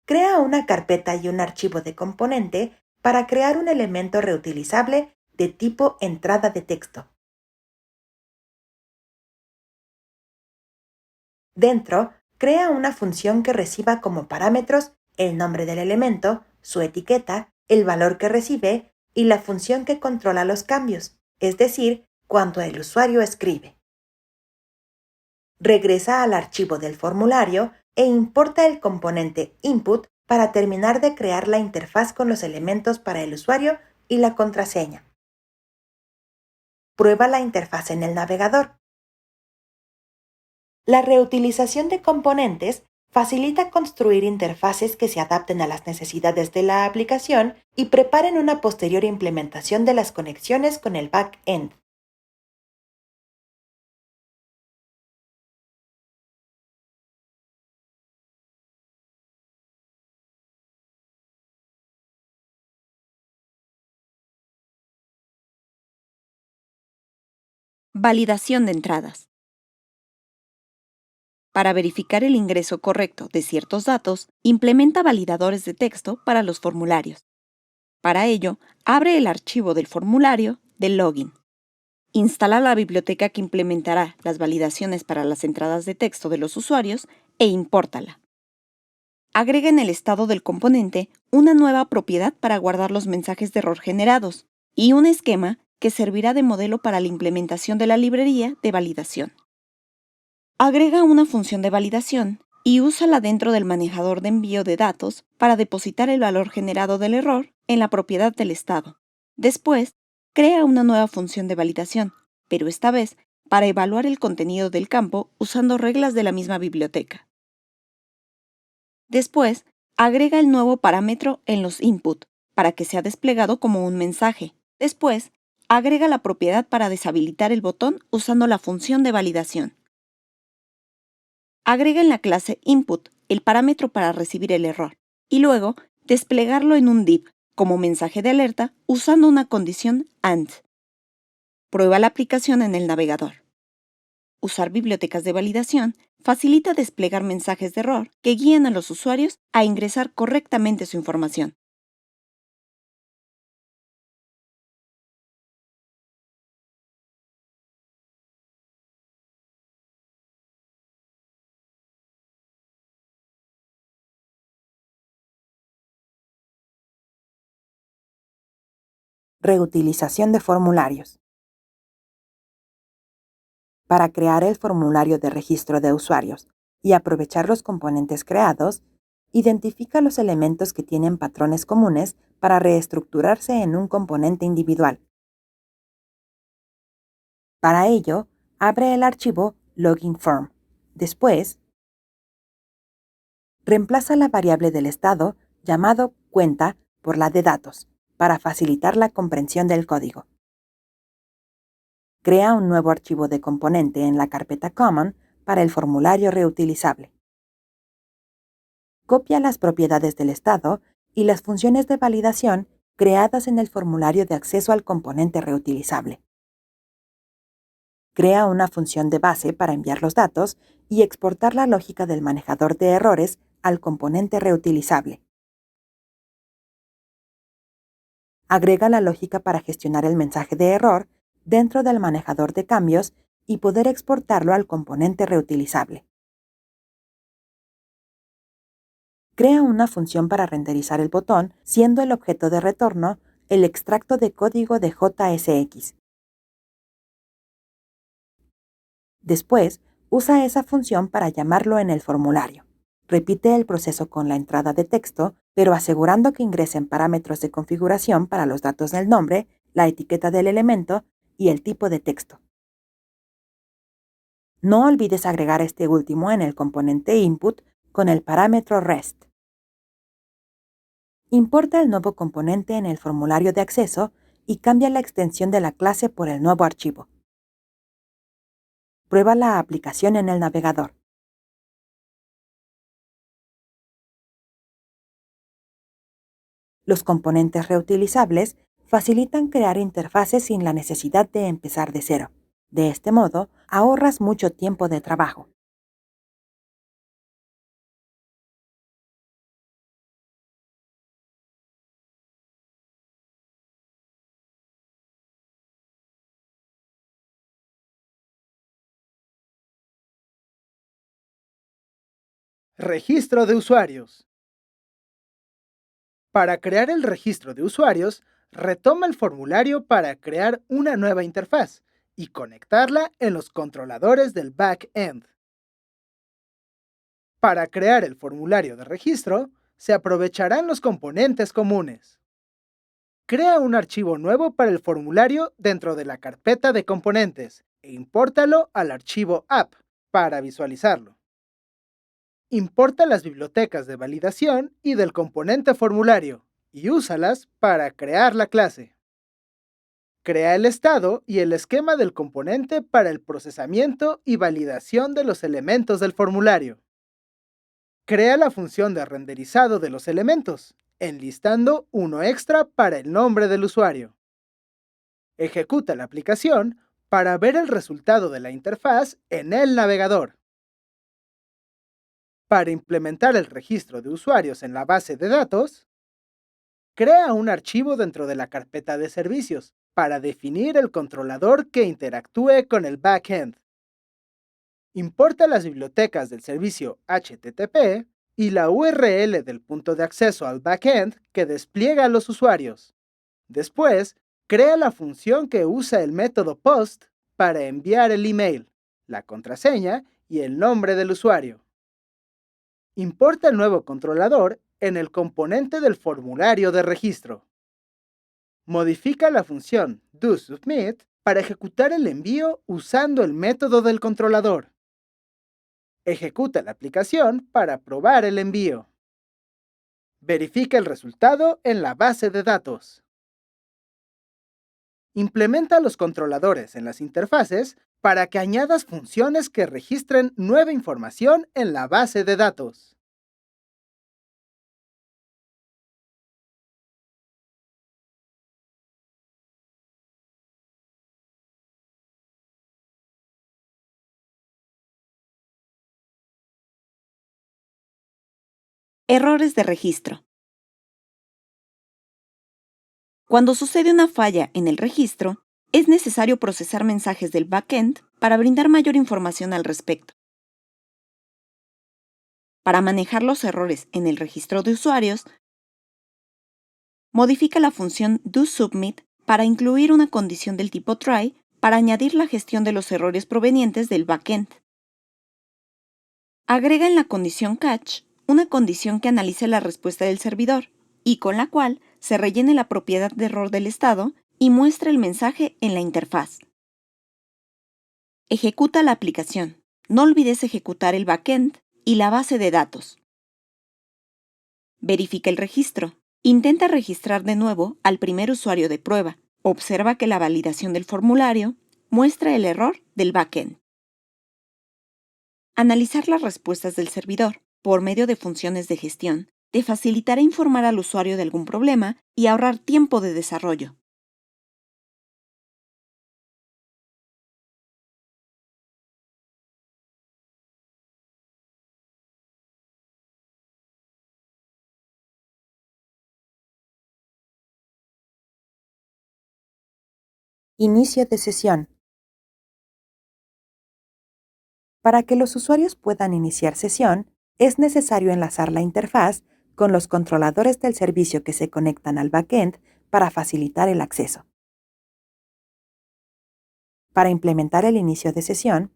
Crea una carpeta y un archivo de componente para crear un elemento reutilizable de tipo entrada de texto. Dentro, crea una función que reciba como parámetros el nombre del elemento, su etiqueta, el valor que recibe y la función que controla los cambios, es decir, cuando el usuario escribe. Regresa al archivo del formulario e importa el componente input para terminar de crear la interfaz con los elementos para el usuario y la contraseña. Prueba la interfaz en el navegador. La reutilización de componentes facilita construir interfaces que se adapten a las necesidades de la aplicación y preparen una posterior implementación de las conexiones con el back-end. Validación de entradas. Para verificar el ingreso correcto de ciertos datos, implementa validadores de texto para los formularios. Para ello, abre el archivo del formulario del login. Instala la biblioteca que implementará las validaciones para las entradas de texto de los usuarios e impórtala. Agrega en el estado del componente una nueva propiedad para guardar los mensajes de error generados y un esquema que servirá de modelo para la implementación de la librería de validación. Agrega una función de validación y úsala dentro del manejador de envío de datos para depositar el valor generado del error en la propiedad del estado. Después, crea una nueva función de validación, pero esta vez para evaluar el contenido del campo usando reglas de la misma biblioteca. Después, agrega el nuevo parámetro en los input para que sea desplegado como un mensaje. Después, agrega la propiedad para deshabilitar el botón usando la función de validación. Agrega en la clase input el parámetro para recibir el error y luego desplegarlo en un div como mensaje de alerta usando una condición AND. Prueba la aplicación en el navegador. Usar bibliotecas de validación facilita desplegar mensajes de error que guían a los usuarios a ingresar correctamente su información. Reutilización de formularios. Para crear el formulario de registro de usuarios y aprovechar los componentes creados, identifica los elementos que tienen patrones comunes para reestructurarse en un componente individual. Para ello, abre el archivo loginform. Después, reemplaza la variable del estado llamado cuenta por la de datos para facilitar la comprensión del código. Crea un nuevo archivo de componente en la carpeta Common para el formulario reutilizable. Copia las propiedades del estado y las funciones de validación creadas en el formulario de acceso al componente reutilizable. Crea una función de base para enviar los datos y exportar la lógica del manejador de errores al componente reutilizable. Agrega la lógica para gestionar el mensaje de error dentro del manejador de cambios y poder exportarlo al componente reutilizable. Crea una función para renderizar el botón, siendo el objeto de retorno el extracto de código de JSX. Después, usa esa función para llamarlo en el formulario. Repite el proceso con la entrada de texto, pero asegurando que ingresen parámetros de configuración para los datos del nombre, la etiqueta del elemento y el tipo de texto. No olvides agregar este último en el componente input con el parámetro REST. Importa el nuevo componente en el formulario de acceso y cambia la extensión de la clase por el nuevo archivo. Prueba la aplicación en el navegador. Los componentes reutilizables facilitan crear interfaces sin la necesidad de empezar de cero. De este modo, ahorras mucho tiempo de trabajo. Registro de usuarios. Para crear el registro de usuarios, retoma el formulario para crear una nueva interfaz y conectarla en los controladores del back-end. Para crear el formulario de registro, se aprovecharán los componentes comunes. Crea un archivo nuevo para el formulario dentro de la carpeta de componentes e impórtalo al archivo app para visualizarlo. Importa las bibliotecas de validación y del componente formulario y úsalas para crear la clase. Crea el estado y el esquema del componente para el procesamiento y validación de los elementos del formulario. Crea la función de renderizado de los elementos, enlistando uno extra para el nombre del usuario. Ejecuta la aplicación para ver el resultado de la interfaz en el navegador. Para implementar el registro de usuarios en la base de datos, crea un archivo dentro de la carpeta de servicios para definir el controlador que interactúe con el backend. Importa las bibliotecas del servicio HTTP y la URL del punto de acceso al backend que despliega a los usuarios. Después, Crea la función que usa el método POST para enviar el email, la contraseña y el nombre del usuario. Importa el nuevo controlador en el componente del formulario de registro. Modifica la función doSubmit para ejecutar el envío usando el método del controlador. Ejecuta la aplicación para probar el envío. Verifica el resultado en la base de datos. Implementa los controladores en las interfaces para que añadas funciones que registren nueva información en la base de datos. Errores de registro. Cuando sucede una falla en el registro, es necesario procesar mensajes del backend para brindar mayor información al respecto. Para manejar los errores en el registro de usuarios, modifica la función doSubmit para incluir una condición del tipo try para añadir la gestión de los errores provenientes del backend. Agrega en la condición catch una condición que analice la respuesta del servidor y con la cual se rellene la propiedad de error del estado y muestre el mensaje en la interfaz. Ejecuta la aplicación. No olvides ejecutar el backend y la base de datos. Verifica el registro. Intenta registrar de nuevo al primer usuario de prueba. Observa que la validación del formulario muestra el error del backend. Analizar las respuestas del servidor por medio de funciones de gestión te facilitará informar al usuario de algún problema y ahorrar tiempo de desarrollo. Inicio de sesión. Para que los usuarios puedan iniciar sesión, es necesario enlazar la interfaz con los controladores del servicio que se conectan al backend para facilitar el acceso. Para implementar el inicio de sesión,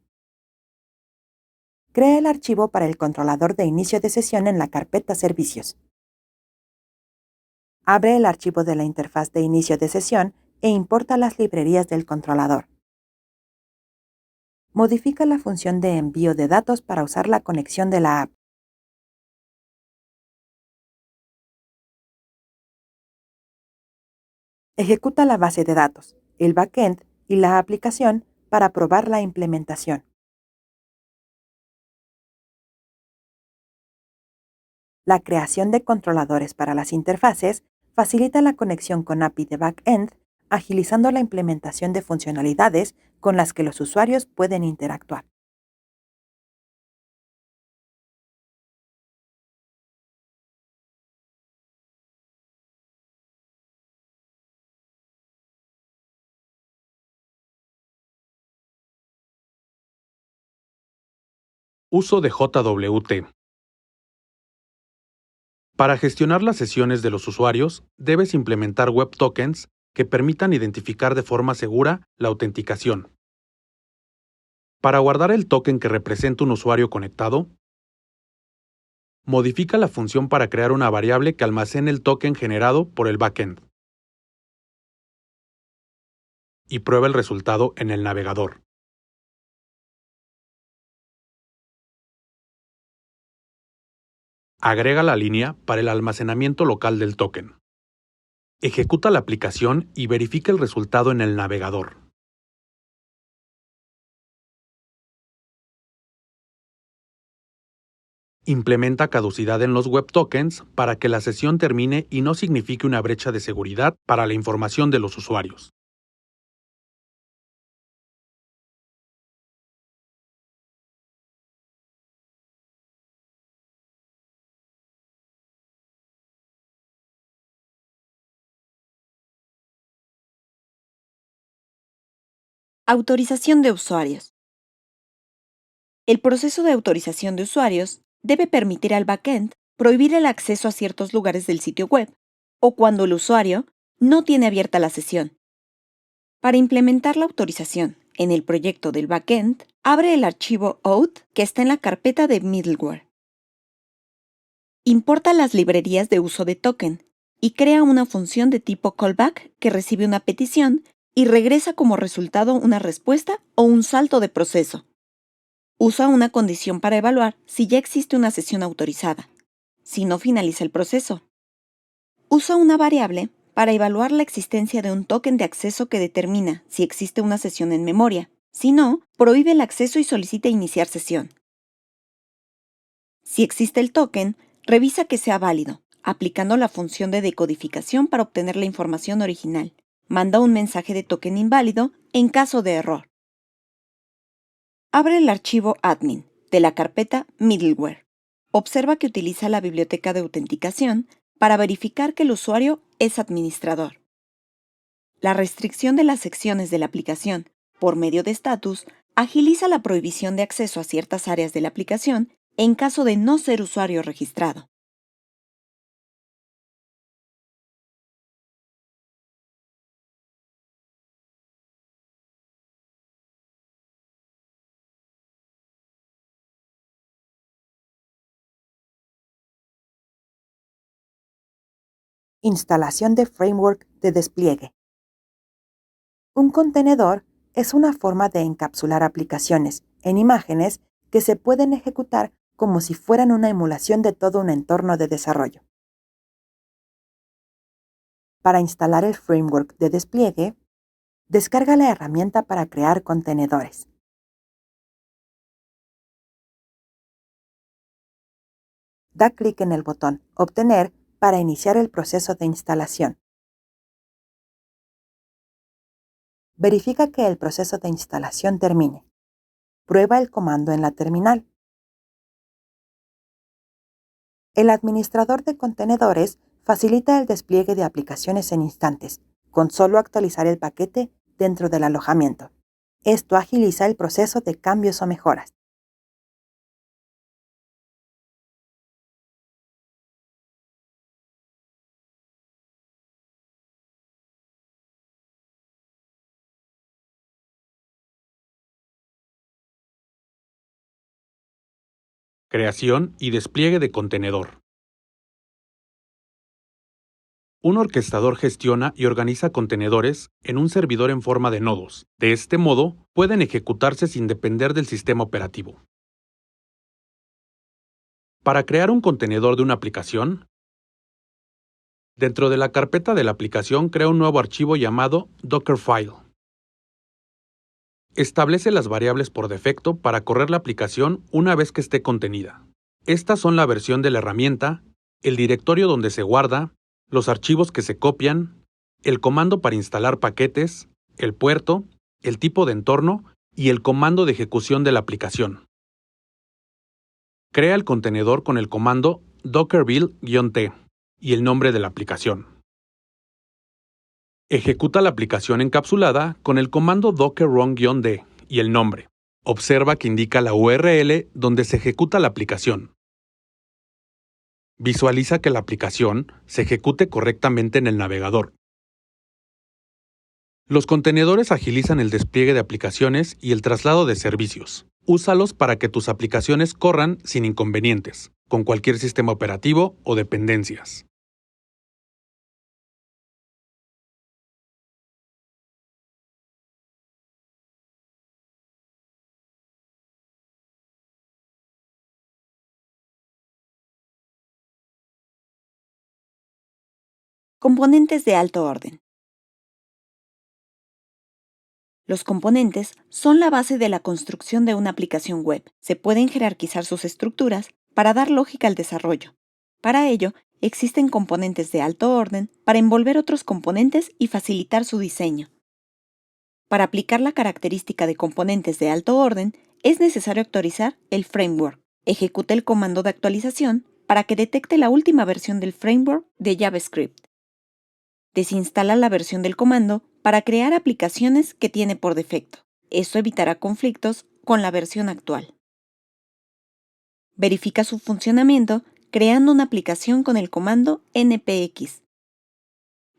crea el archivo para el controlador de inicio de sesión en la carpeta Servicios. Abre el archivo de la interfaz de inicio de sesión e importa las librerías del controlador. Modifica la función de envío de datos para usar la conexión de la app. Ejecuta la base de datos, el backend y la aplicación para probar la implementación. La creación de controladores para las interfaces facilita la conexión con API de backend, agilizando la implementación de funcionalidades con las que los usuarios pueden interactuar. Uso de JWT. Para gestionar las sesiones de los usuarios, debes implementar web tokens que permitan identificar de forma segura la autenticación. Para guardar el token que representa un usuario conectado, modifica la función para crear una variable que almacene el token generado por el backend y prueba el resultado en el navegador. Agrega la línea para el almacenamiento local del token. Ejecuta la aplicación y verifica el resultado en el navegador. Implementa caducidad en los web tokens para que la sesión termine y no signifique una brecha de seguridad para la información de los usuarios. Autorización de usuarios. El proceso de autorización de usuarios debe permitir al backend prohibir el acceso a ciertos lugares del sitio web o cuando el usuario no tiene abierta la sesión. Para implementar la autorización en el proyecto del backend, abre el archivo auth que está en la carpeta de middleware. Importa las librerías de uso de token y crea una función de tipo callback que recibe una petición y regresa como resultado una respuesta o un salto de proceso. Usa una condición para evaluar si ya existe una sesión autorizada. Si no, finaliza el proceso. Usa una variable para evaluar la existencia de un token de acceso que determina si existe una sesión en memoria. Si no, prohíbe el acceso y solicita iniciar sesión. Si existe el token, revisa que sea válido, aplicando la función de decodificación para obtener la información original. Manda un mensaje de token inválido en caso de error. Abre el archivo admin de la carpeta middleware. Observa que utiliza la biblioteca de autenticación para verificar que el usuario es administrador. La restricción de las secciones de la aplicación por medio de status agiliza la prohibición de acceso a ciertas áreas de la aplicación en caso de no ser usuario registrado. Instalación de framework de despliegue. Un contenedor es una forma de encapsular aplicaciones en imágenes que se pueden ejecutar como si fueran una emulación de todo un entorno de desarrollo. Para instalar el framework de despliegue, descarga la herramienta para crear contenedores. Da clic en el botón Obtener para iniciar el proceso de instalación. Verifica que el proceso de instalación termine. Prueba el comando en la terminal. El administrador de contenedores facilita el despliegue de aplicaciones en instantes, con solo actualizar el paquete dentro del alojamiento. Esto agiliza el proceso de cambios o mejoras. Creación y despliegue de contenedor. Un orquestador gestiona y organiza contenedores en un servidor en forma de nodos. De este modo, pueden ejecutarse sin depender del sistema operativo. Para crear un contenedor de una aplicación, dentro de la carpeta de la aplicación crea un nuevo archivo llamado Dockerfile. Establece las variables por defecto para correr la aplicación una vez que esté contenida. Estas son la versión de la herramienta, el directorio donde se guarda, los archivos que se copian, el comando para instalar paquetes, el puerto, el tipo de entorno y el comando de ejecución de la aplicación. Crea el contenedor con el comando dockerbuild-t y el nombre de la aplicación. Ejecuta la aplicación encapsulada con el comando docker-run-d y el nombre. Observa que indica la URL donde se ejecuta la aplicación. Visualiza que la aplicación se ejecute correctamente en el navegador. Los contenedores agilizan el despliegue de aplicaciones y el traslado de servicios. Úsalos para que tus aplicaciones corran sin inconvenientes, con cualquier sistema operativo o dependencias. Componentes de alto orden. Los componentes son la base de la construcción de una aplicación web. Se pueden jerarquizar sus estructuras para dar lógica al desarrollo. Para ello, existen componentes de alto orden para envolver otros componentes y facilitar su diseño. Para aplicar la característica de componentes de alto orden, es necesario actualizar el framework. Ejecuta el comando de actualización para que detecte la última versión del framework de JavaScript. Desinstala la versión del comando para crear aplicaciones que tiene por defecto. Esto evitará conflictos con la versión actual. Verifica su funcionamiento creando una aplicación con el comando npx.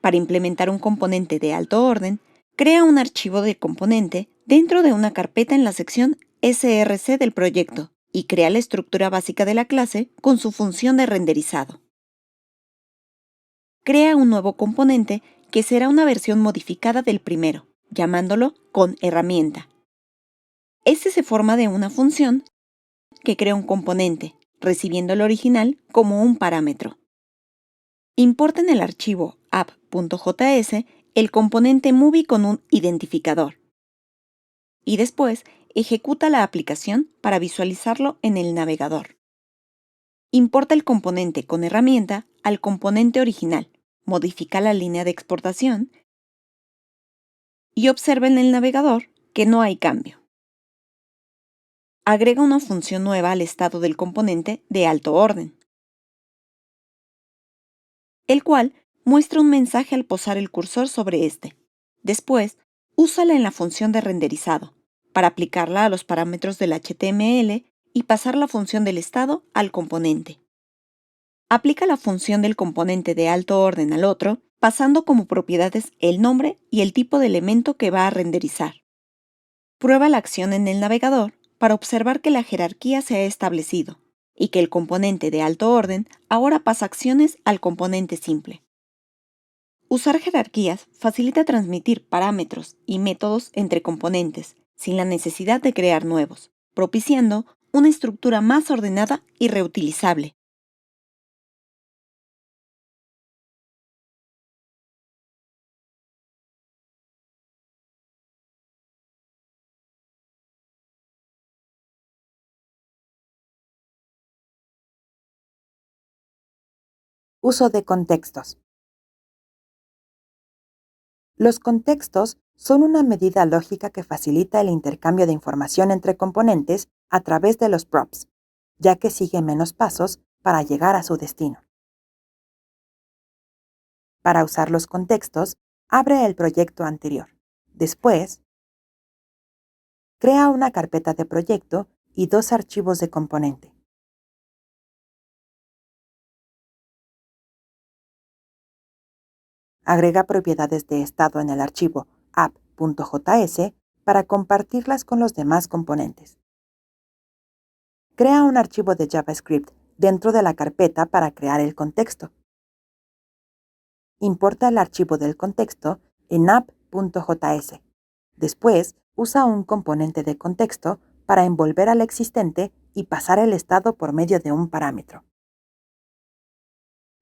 Para implementar un componente de alto orden, Crea un archivo de componente dentro de una carpeta en la sección src del proyecto y crea la estructura básica de la clase con su función de renderizado. Crea un nuevo componente que será una versión modificada del primero, llamándolo con herramienta. Este se forma de una función que crea un componente, recibiendo el original como un parámetro. Importa en el archivo app.js el componente movie con un identificador. Y después ejecuta la aplicación para visualizarlo en el navegador. Importa el componente con herramienta al componente original, modifica la línea de exportación y observa en el navegador que no hay cambio. Agrega una función nueva al estado del componente de alto orden, el cual muestra un mensaje al posar el cursor sobre este. Después, úsala en la función de renderizado, para aplicarla a los parámetros del HTML y pasar la función del estado al componente. Aplica la función del componente de alto orden al otro, pasando como propiedades el nombre y el tipo de elemento que va a renderizar. Prueba la acción en el navegador para observar que la jerarquía se ha establecido y que el componente de alto orden ahora pasa acciones al componente simple. Usar jerarquías facilita transmitir parámetros y métodos entre componentes, sin la necesidad de crear nuevos, propiciando una estructura más ordenada y reutilizable. Uso de contextos. Los contextos son una medida lógica que facilita el intercambio de información entre componentes a través de los props, ya que sigue menos pasos para llegar a su destino. Para usar los contextos, abre el proyecto anterior. Después, crea una carpeta de proyecto y 2 archivos de componente. Agrega propiedades de estado en el archivo app.js para compartirlas con los demás componentes. Crea un archivo de JavaScript dentro de la carpeta para crear el contexto. Importa el archivo del contexto en app.js. Después, usa un componente de contexto para envolver al existente y pasar el estado por medio de un parámetro.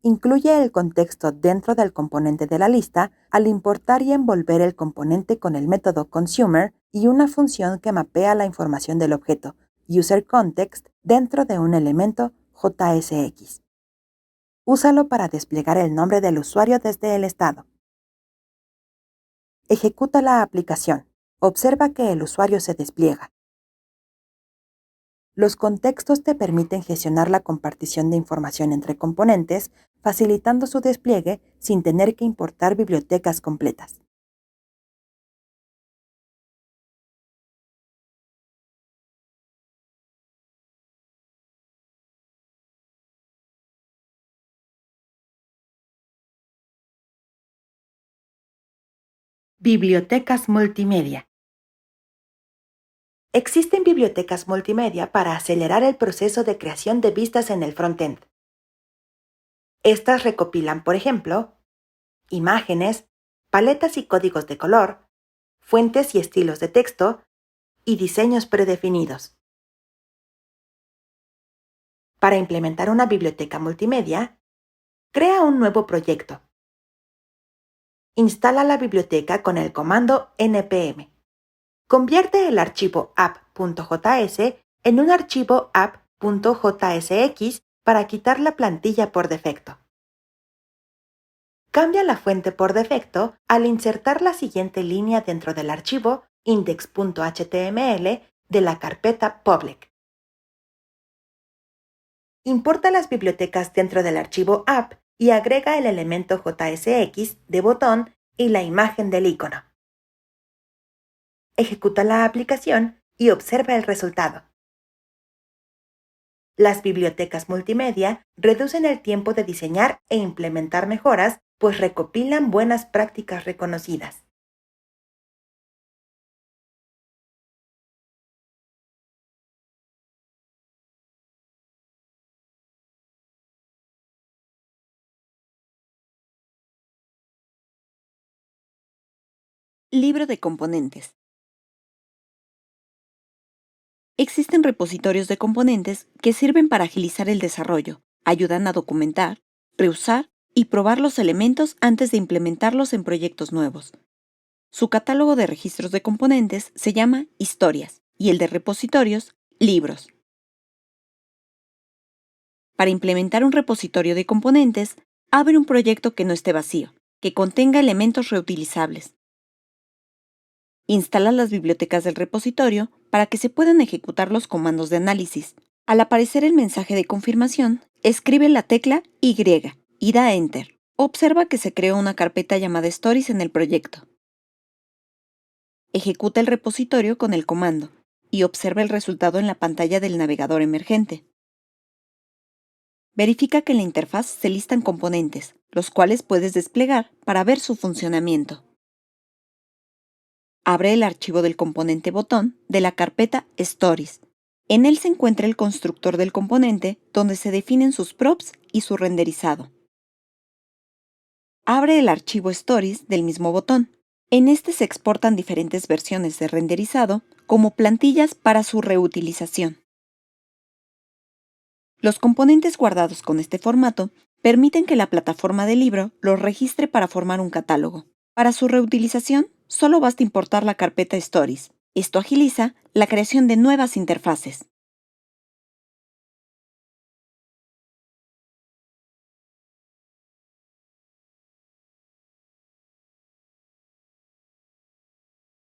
Incluye el contexto dentro del componente de la lista al importar y envolver el componente con el método consumer y una función que mapea la información del objeto userContext dentro de un elemento JSX. Úsalo para desplegar el nombre del usuario desde el estado. Ejecuta la aplicación. Observa que el usuario se despliega. Los contextos te permiten gestionar la compartición de información entre componentes, facilitando su despliegue sin tener que importar bibliotecas completas. Bibliotecas multimedia. Existen bibliotecas multimedia para acelerar el proceso de creación de vistas en el frontend. Estas recopilan, por ejemplo, imágenes, paletas y códigos de color, fuentes y estilos de texto y diseños predefinidos. Para implementar una biblioteca multimedia, crea un nuevo proyecto. Instala la biblioteca con el comando npm. Convierte el archivo app.js en un archivo app.jsx para quitar la plantilla por defecto. Cambia la fuente por defecto al insertar la siguiente línea dentro del archivo index.html de la carpeta public. Importa las bibliotecas dentro del archivo app y agrega el elemento JSX de botón y la imagen del icono. Ejecuta la aplicación y observa el resultado. Las bibliotecas multimedia reducen el tiempo de diseñar e implementar mejoras, pues recopilan buenas prácticas reconocidas. Libro de componentes. Existen repositorios de componentes que sirven para agilizar el desarrollo, ayudan a documentar, reusar y probar los elementos antes de implementarlos en proyectos nuevos. Su catálogo de registros de componentes se llama historias y el de repositorios, libros. Para implementar un repositorio de componentes, abre un proyecto que no esté vacío, que contenga elementos reutilizables. Instala las bibliotecas del repositorio para que se puedan ejecutar los comandos de análisis. Al aparecer el mensaje de confirmación, escribe la tecla Y y da Enter. Observa que se creó una carpeta llamada Stories en el proyecto. Ejecuta el repositorio con el comando y observa el resultado en la pantalla del navegador emergente. Verifica que en la interfaz se listan componentes, los cuales puedes desplegar para ver su funcionamiento. Abre el archivo del componente botón de la carpeta Stories. En él se encuentra el constructor del componente donde se definen sus props y su renderizado. Abre el archivo Stories del mismo botón. En este se exportan diferentes versiones de renderizado como plantillas para su reutilización. Los componentes guardados con este formato permiten que la plataforma del libro los registre para formar un catálogo. Para su reutilización, solo basta importar la carpeta Stories. Esto agiliza la creación de nuevas interfaces.